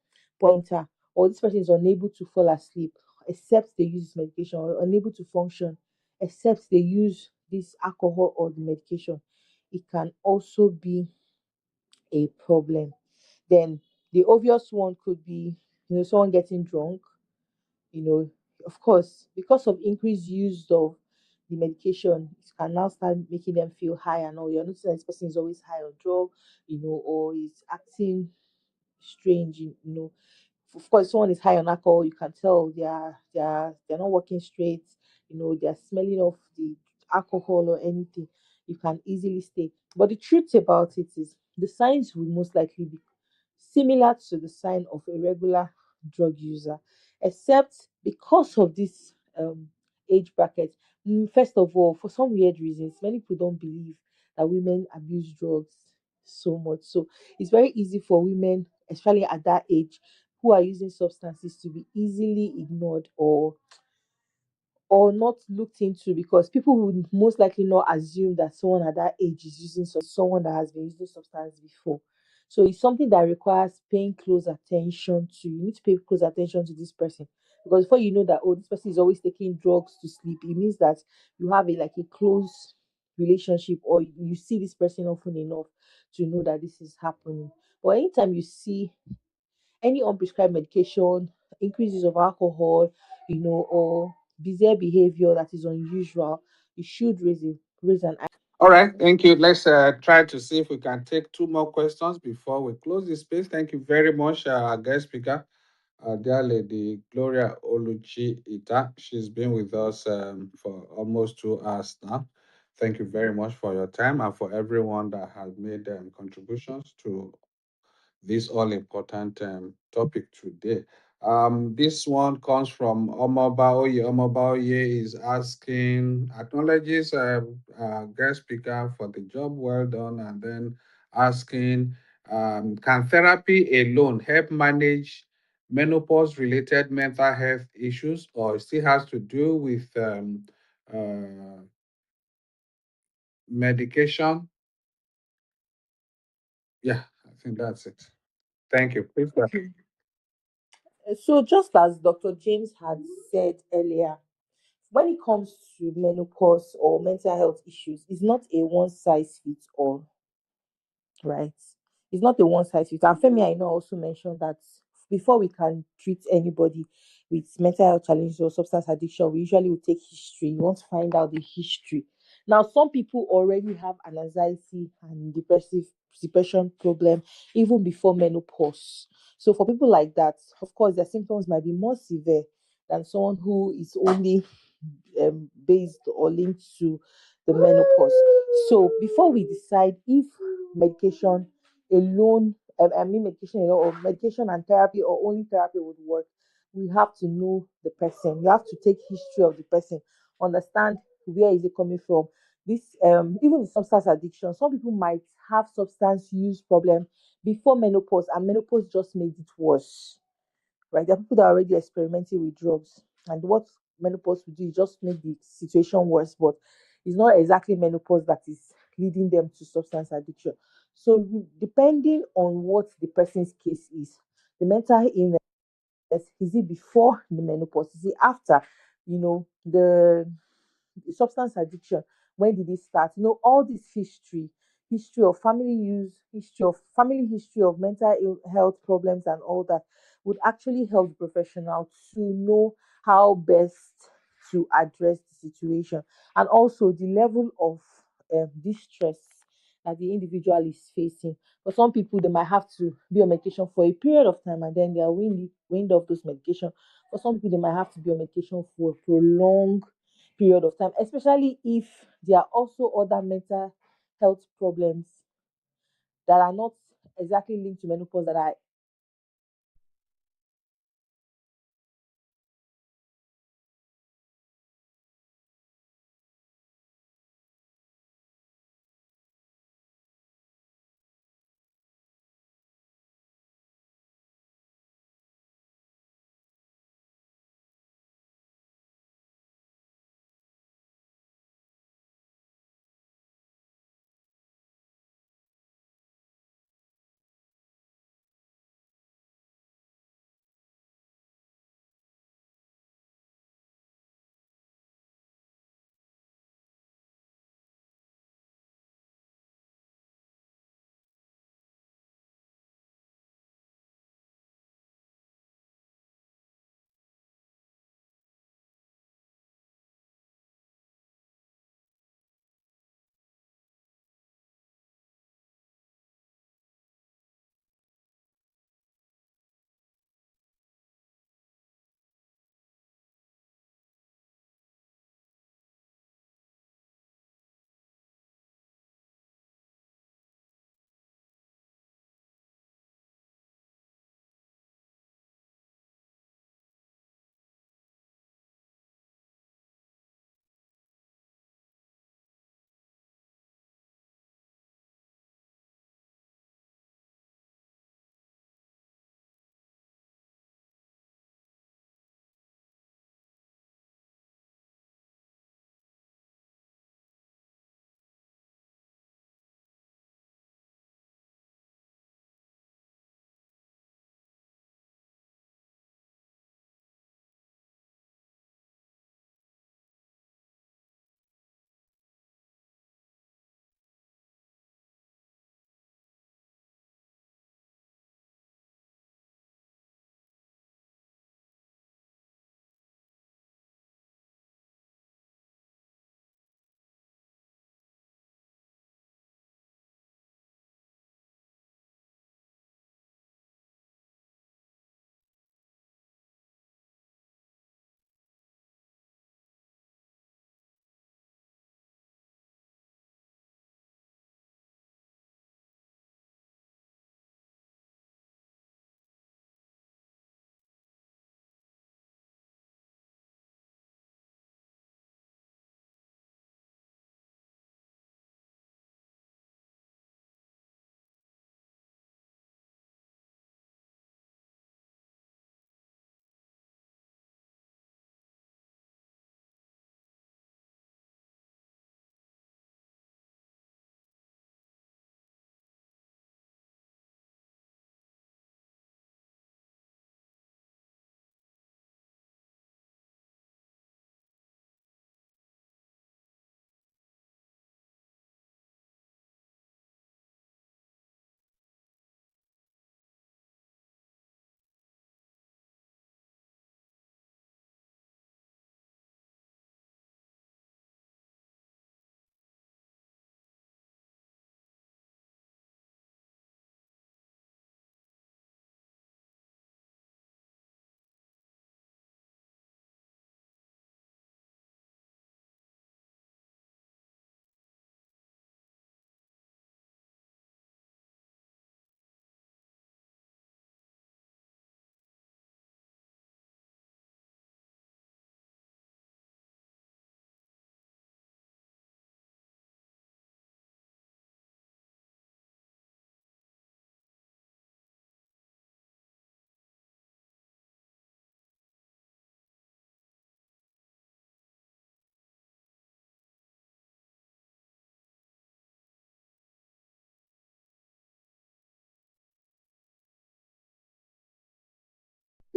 pointer. Or this person is unable to fall asleep except they use this medication, or unable to function except they use this alcohol or the medication. It can also be a problem. Then the obvious one could be, someone getting drunk, of course, because of increased use of the medication, it can now start making them feel high and all. You're noticing that this person is always high on drug, or is acting strange, Of course, someone is high on alcohol, you can tell they're not working straight, they're smelling of the alcohol or anything. You can easily stay. But the truth about it is the signs will most likely be similar to the sign of a regular drug user, except because of this age bracket. First of all, for some weird reasons, many people don't believe that women abuse drugs so much. So it's very easy for women, especially at that age, who are using substances to be easily ignored or not looked into, because people would most likely not assume that someone at that age is using someone that has been using substance before. So it's something that requires paying close attention to. You need to pay close attention to this person, because before you know that, oh, this person is always taking drugs to sleep, it means that you have a close relationship, or you see this person often enough to know that this is happening. But anytime you see any unprescribed medication, increases of alcohol, or bizarre behavior that is unusual, you should raise an All right, thank you. Let's try to see if we can take two more questions before we close this space. Thank you very much, our guest speaker, dear lady Gloria Oluchi Ita. She's been with us for almost 2 hours now. Thank you very much for your time and for everyone that has made contributions to this all important topic today. This one comes from Omobaoye. Omobaoye is asking, acknowledges guest speaker for the job well done, and then asking, can therapy alone help manage menopause related mental health issues, or it still has to do with medication? Yeah, I think that's it. Thank you. Please go. Okay. So just as Dr. James had said earlier, when it comes to menopause or mental health issues, it's not a one size fits all, right? It's not a one size fits all. And Femi, I know, also mentioned that before we can treat anybody with mental health challenges or substance addiction, we usually will take history. You want to find out the history. Now, some people already have an anxiety and depression problem even before menopause. So, for people like that, of course, their symptoms might be more severe than someone who is only based or linked to the menopause. So before we decide if medication alone, medication alone, or medication and therapy, or only therapy would work, we have to know the person. You have to take history of the person, understand where is it coming from. This even the substance addiction. Some people might have substance use problem before menopause, and menopause just made it worse, right? There are people that are already experimenting with drugs, and what menopause will do is just make the situation worse. But it's not exactly menopause that is leading them to substance addiction. So, depending on what the person's case is, the mental illness, is it before the menopause? Is it after? The substance addiction, when did it start? All this history of family use, history of mental health problems and all that would actually help the professional to know how best to address the situation, and also the level of distress that the individual is facing. For some people, they might have to be on medication for a period of time, and then they are weaned off those medication. For some people, they might have to be on medication for a prolonged period of time, especially if there are also other mental health problems that are not exactly linked to menopause that are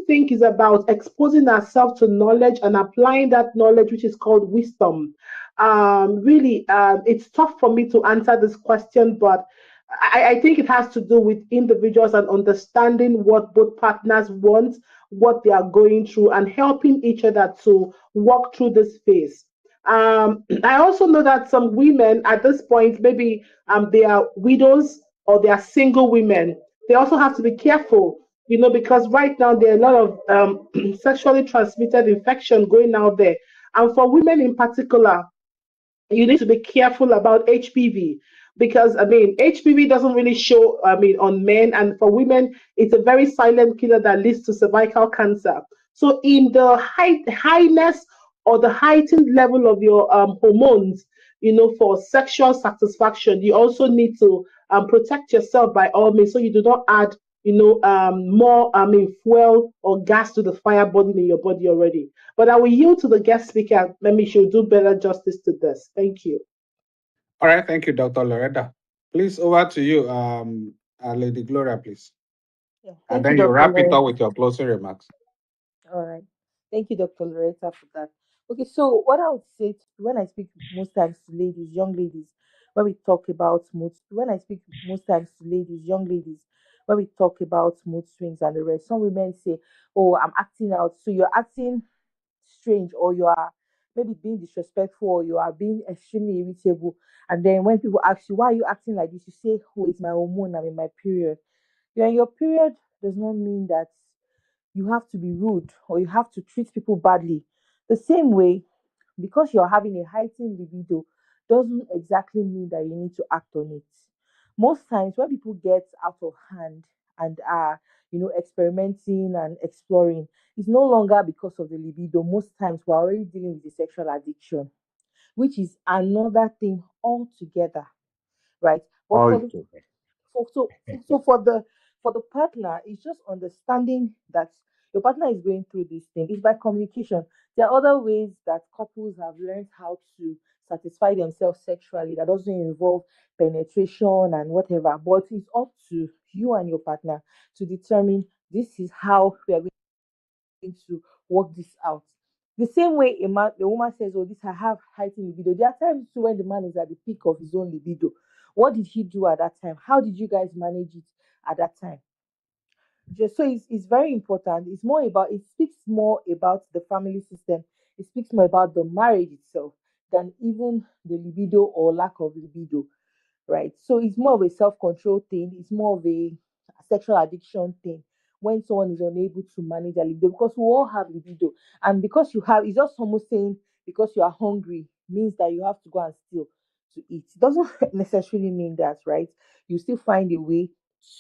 think is about exposing ourselves to knowledge and applying that knowledge, which is called wisdom. Really, it's tough for me to answer this question, but I think it has to do with individuals and understanding what both partners want, what they are going through, and helping each other to walk through this phase. I also know that some women at this point, maybe they are widows or they are single women. They also have to be careful, because right now there are a lot of sexually transmitted infection going out there. And for women in particular, you need to be careful about HPV because HPV doesn't really show on men, and for women it's a very silent killer that leads to cervical cancer. So in the highness or the heightened level of your hormones, for sexual satisfaction, you also need to protect yourself by all means so you do not add more fuel or gas to the fire burning in your body already. But I will yield to the guest speaker. Maybe she'll do better justice to this. Thank you. All right, thank you, Dr. Loretta. Please, over to you, Lady Gloria, please. Yeah, And thank you, then you Dr. wrap it Loretta. up with your closing remarks. All right. Thank you, Dr. Loretta, for that. Okay, so what I would say when I speak most times to ladies, young ladies, when I speak most times to ladies, young ladies, when we talk about mood swings and the rest, some women say, "Oh, I'm acting out." So you're acting strange, or you are maybe being disrespectful, or you are being extremely irritable. And then when people ask you, "Why are you acting like this?" you say, "Oh, it's my hormone. I'm in my period." You're in your period does not mean that you have to be rude or you have to treat people badly. The same way, because you're having a heightened libido, doesn't exactly mean that you need to act on it. Most times, when people get out of hand and are, experimenting and exploring, it's no longer because of the libido. Most times, we're already dealing with the sexual addiction, which is another thing altogether, right? But All for the together. for the partner, it's just understanding that your partner is going through this thing. It's by communication. There are other ways that couples have learned how to satisfy themselves sexually that doesn't involve penetration and whatever. But it's up to you and your partner to determine this is how we are going to work this out. The same way the woman says, "Oh, this I have heightened libido." There are times too when the man is at the peak of his own libido. What did he do at that time? How did you guys manage it at that time? Just so it's very important. It speaks more about the family system. It speaks more about the marriage itself than even the libido or lack of libido, right? So it's more of a self control thing. It's more of a sexual addiction thing when someone is unable to manage their libido, because we all have libido. And because you have, it's just almost saying because you are hungry means that you have to go and steal to eat. It doesn't necessarily mean that, right? You still find a way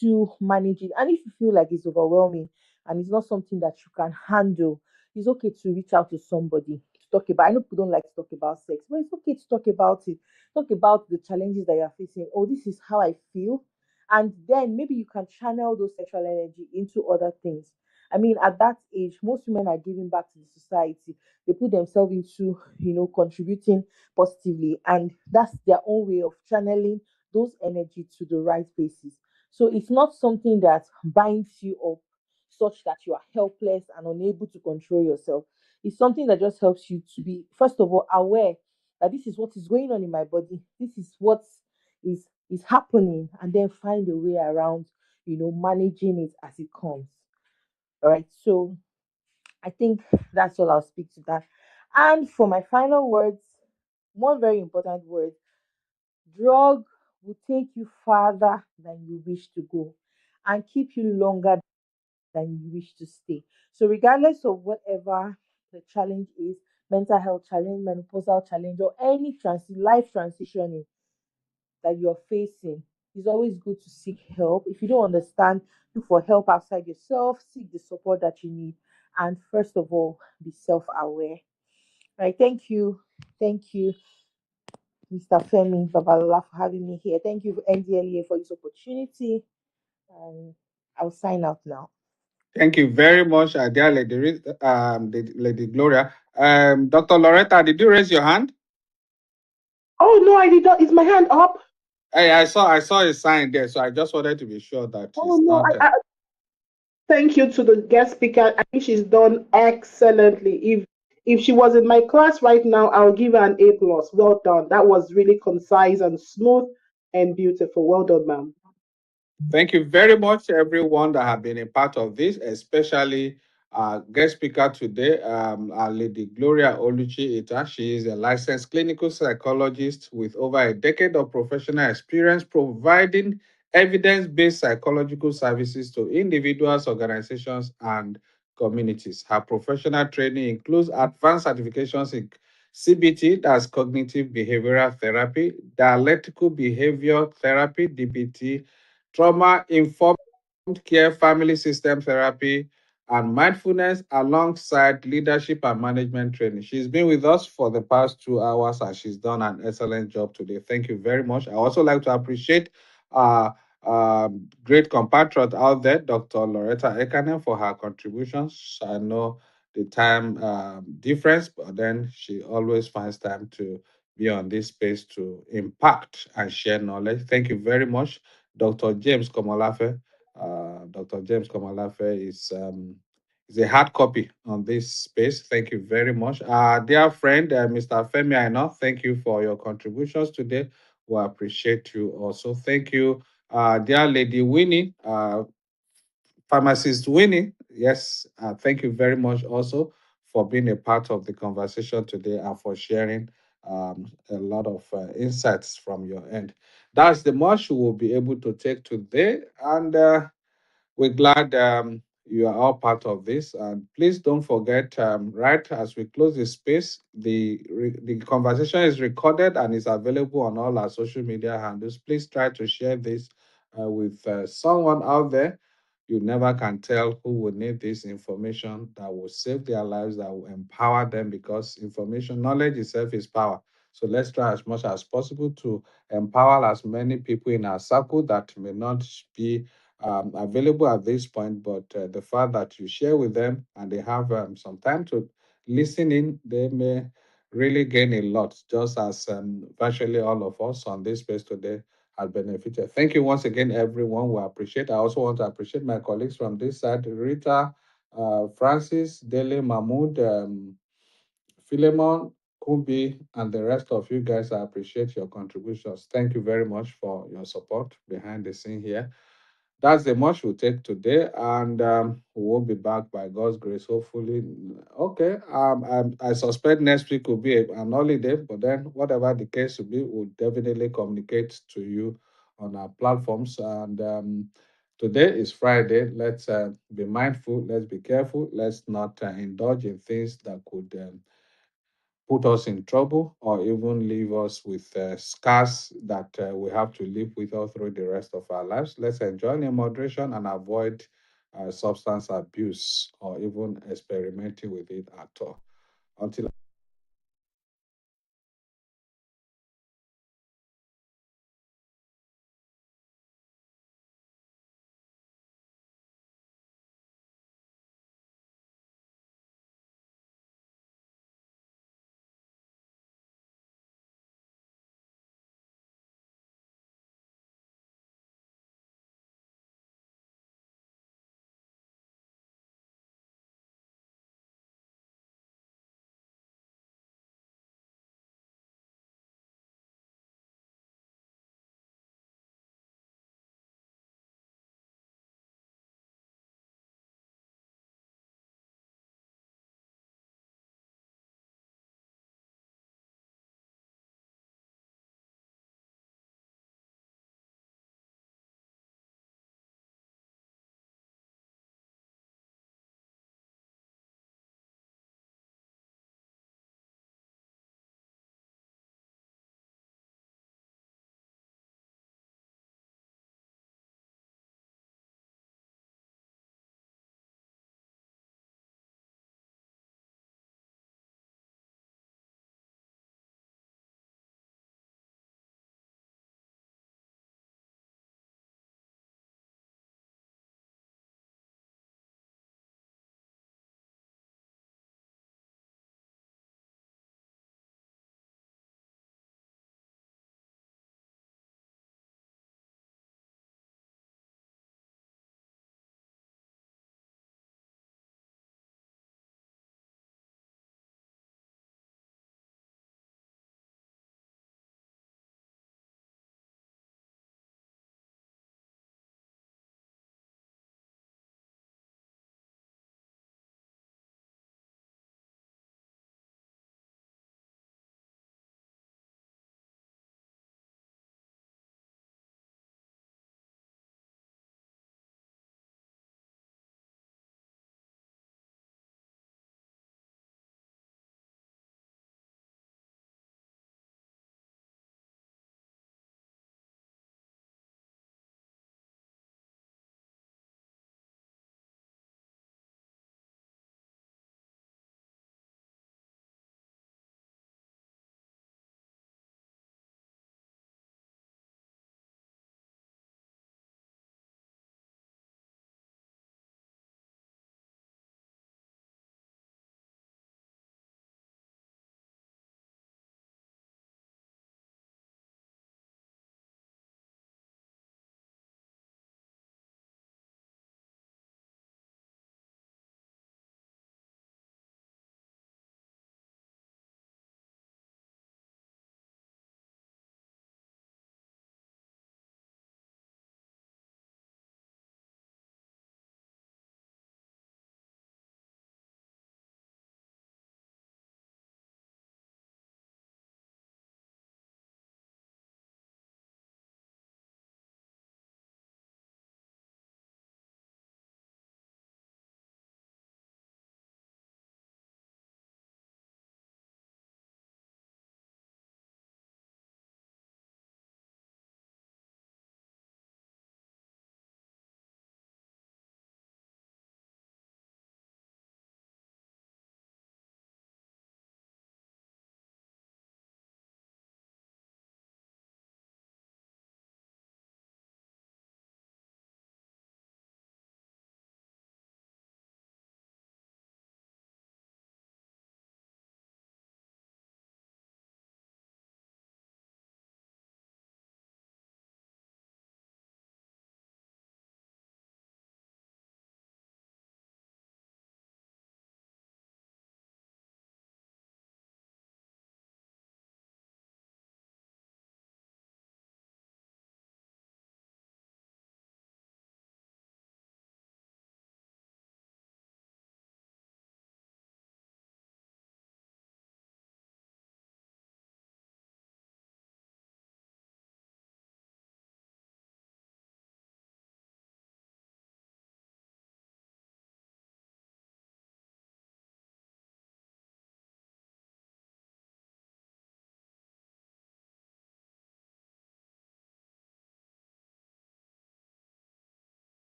to manage it. And if you feel like it's overwhelming and it's not something that you can handle, it's okay to reach out to somebody to talk about. I know people don't like to talk about sex, but it's okay to talk about it. Talk about the challenges that you're facing. Oh, this is how I feel. And then maybe you can channel those sexual energy into other things. At that age, most women are giving back to the society. They put themselves into, contributing positively. And that's their own way of channeling those energy to the right places. So it's not something that binds you up such that you are helpless and unable to control yourself. It's something that just helps you to be, first of all, aware that this is what is going on in my body. This is what is happening, and then find a way around, managing it as it comes. All right. So I think that's all I'll speak to that. And for my final words, one very important word: drug will take you farther than you wish to go and keep you longer than you wish to stay. So, regardless of whatever the challenge is, mental health challenge, menopausal challenge, or any life transitioning that you're facing, it's always good to seek help. If you don't understand, look for help outside yourself, seek the support that you need, and first of all, be self aware. Right. Thank you. Thank you, Mr. Femi Babalola, for having me here. Thank you, NDLEA, for this opportunity. And I'll sign out now. Thank you very much, dear Lady Gloria. Dr. Loretta, did you raise your hand? Oh no, I did not. Is my hand up? I saw a sign there, so I just wanted to be sure that Oh it's no, not. Thank you to the guest speaker. I think she's done excellently. If she was in my class right now, I'll give her an A plus. Well done. That was really concise and smooth and beautiful. Well done, ma'am. Thank you very much, everyone that have been a part of this, especially guest speaker today, Lady Gloria Oluchi Ita. She is a licensed clinical psychologist with over a decade of professional experience providing evidence-based psychological services to individuals, organizations, and communities. Her professional training includes advanced certifications in CBT, that's cognitive behavioral therapy, dialectical behavior therapy, DBT, trauma informed care, family system therapy, and mindfulness alongside leadership and management training. She's been with us for the past 2 hours and she's done an excellent job today. Thank you very much. I also like to appreciate our great compatriot out there, Dr. Loretta Ekanen, for her contributions. I know the time difference, but then she always finds time to be on this space to impact and share knowledge. Thank you very much. Dr. James Komolafe. Dr. James Komalafe is a hard copy on this space. Thank you very much. Dear friend, Mr. Femi Aino, thank you for your contributions today. We appreciate you also. Thank you, dear Lady Winnie, Pharmacist Winnie. Yes, thank you very much also for being a part of the conversation today and for sharing a lot of insights from your end. That's the much we will be able to take today. And we're glad you are all part of this. And please don't forget, right as we close the space, the conversation is recorded and is available on all our social media handles. Please try to share this with someone out there. You never can tell who will need this information that will save their lives, that will empower them, because information, knowledge itself is power. So let's try as much as possible to empower as many people in our circle that may not be available at this point, but the fact that you share with them and they have some time to listen in, they may really gain a lot, just as virtually all of us on this space today have benefited. Thank you once again, everyone. We appreciate. I also want to appreciate my colleagues from this side, Rita, Francis, Dele, Mahmood, Philemon, Kubi, and the rest of you guys. I appreciate your contributions. Thank you very much for your support behind the scene here. That's the much we'll take today, and we'll be back by God's grace, hopefully. Okay, I suspect next week will be an holiday, but then whatever the case will be, we'll definitely communicate to you on our platforms. And today is Friday. Let's be mindful. Let's be careful. Let's not indulge in things that could put us in trouble or even leave us with scars that we have to live with all through the rest of our lives. Let's enjoy in moderation and avoid substance abuse or even experimenting with it at all. Until